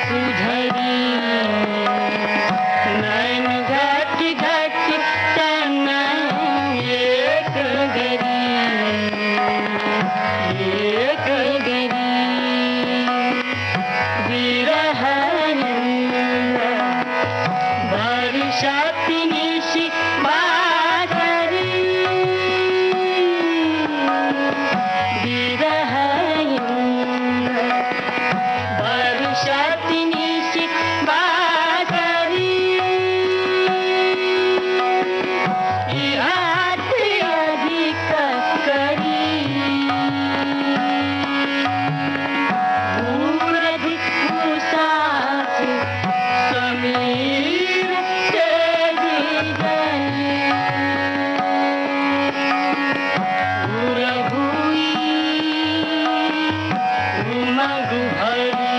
सुधरी नैन घट घट तना एक गरी विरह वर्षाति निशि बादरी विरह वर्षाति निशि बादरी याद अधिक करी पूरध उषास समीर तेजी गई उरभुई उमग भरी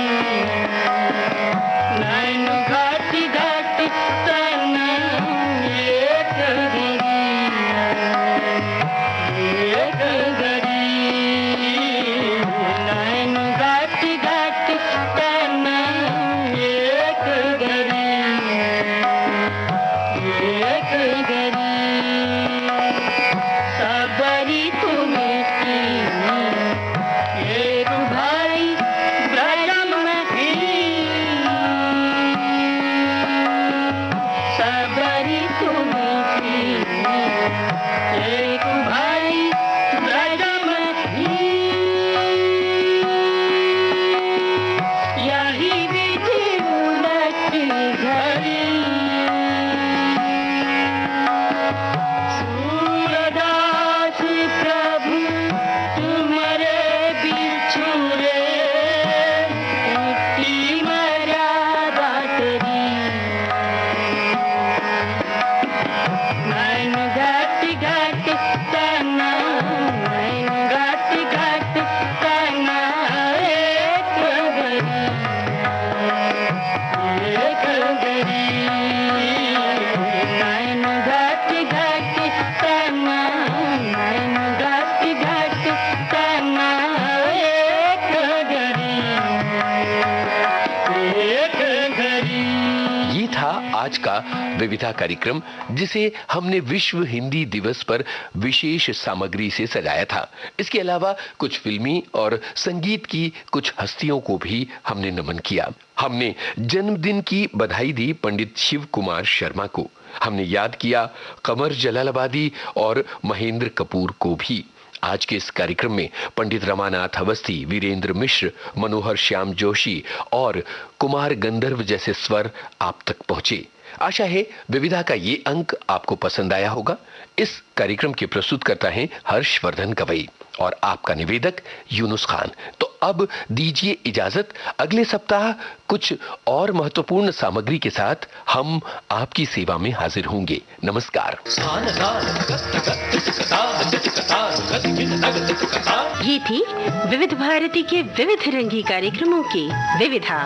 नैन घट घट तन एक गरी नैन घट घट तन एक गरी सबरी तुम्हें एक भाई ब्रजम ही सबरी तुम्हें एक भाई ब्रजम ही यही विधि उलट घड़ी सूरदास प्रभु तुम्हारे बिछुरे की मर्यादा तेरी नैन घट घट तना नैन घट घट तना एक गरी नैन घट घट तना नैन घट घट तना एक गरी ये था आज का विविधा कार्यक्रम, जिसे हमने विश्व हिंदी दिवस पर विशेष सामग्री से सजाया था। इसके अलावा कुछ फिल्मी और संगीत की कुछ हस्तियों को भी हमने नमन किया। हमने जन्मदिन की बधाई दी पंडित शिव कुमार शर्मा को। हमने याद किया कमर जलालाबादी और महेंद्र कपूर को भी। आज के इस कार्यक्रम में पंडित रमानाथ अवस्थी, वीरेंद्र मिश्र, मनोहर श्याम जोशी और कुमार गंधर्व जैसे स्वर आप तक पहुंचे। आशा है विविधा का ये अंक आपको पसंद आया होगा। इस कार्यक्रम के प्रस्तुतकर्ता हैं हर्षवर्धन गवई और आपका निवेदक यूनुस खान। तो अब दीजिए इजाजत। अगले सप्ताह कुछ और महत्वपूर्ण सामग्री के साथ हम आपकी सेवा में हाजिर होंगे। नमस्कार। ये थी विविध भारती के विविध रंगी कार्यक्रमों की विविधा।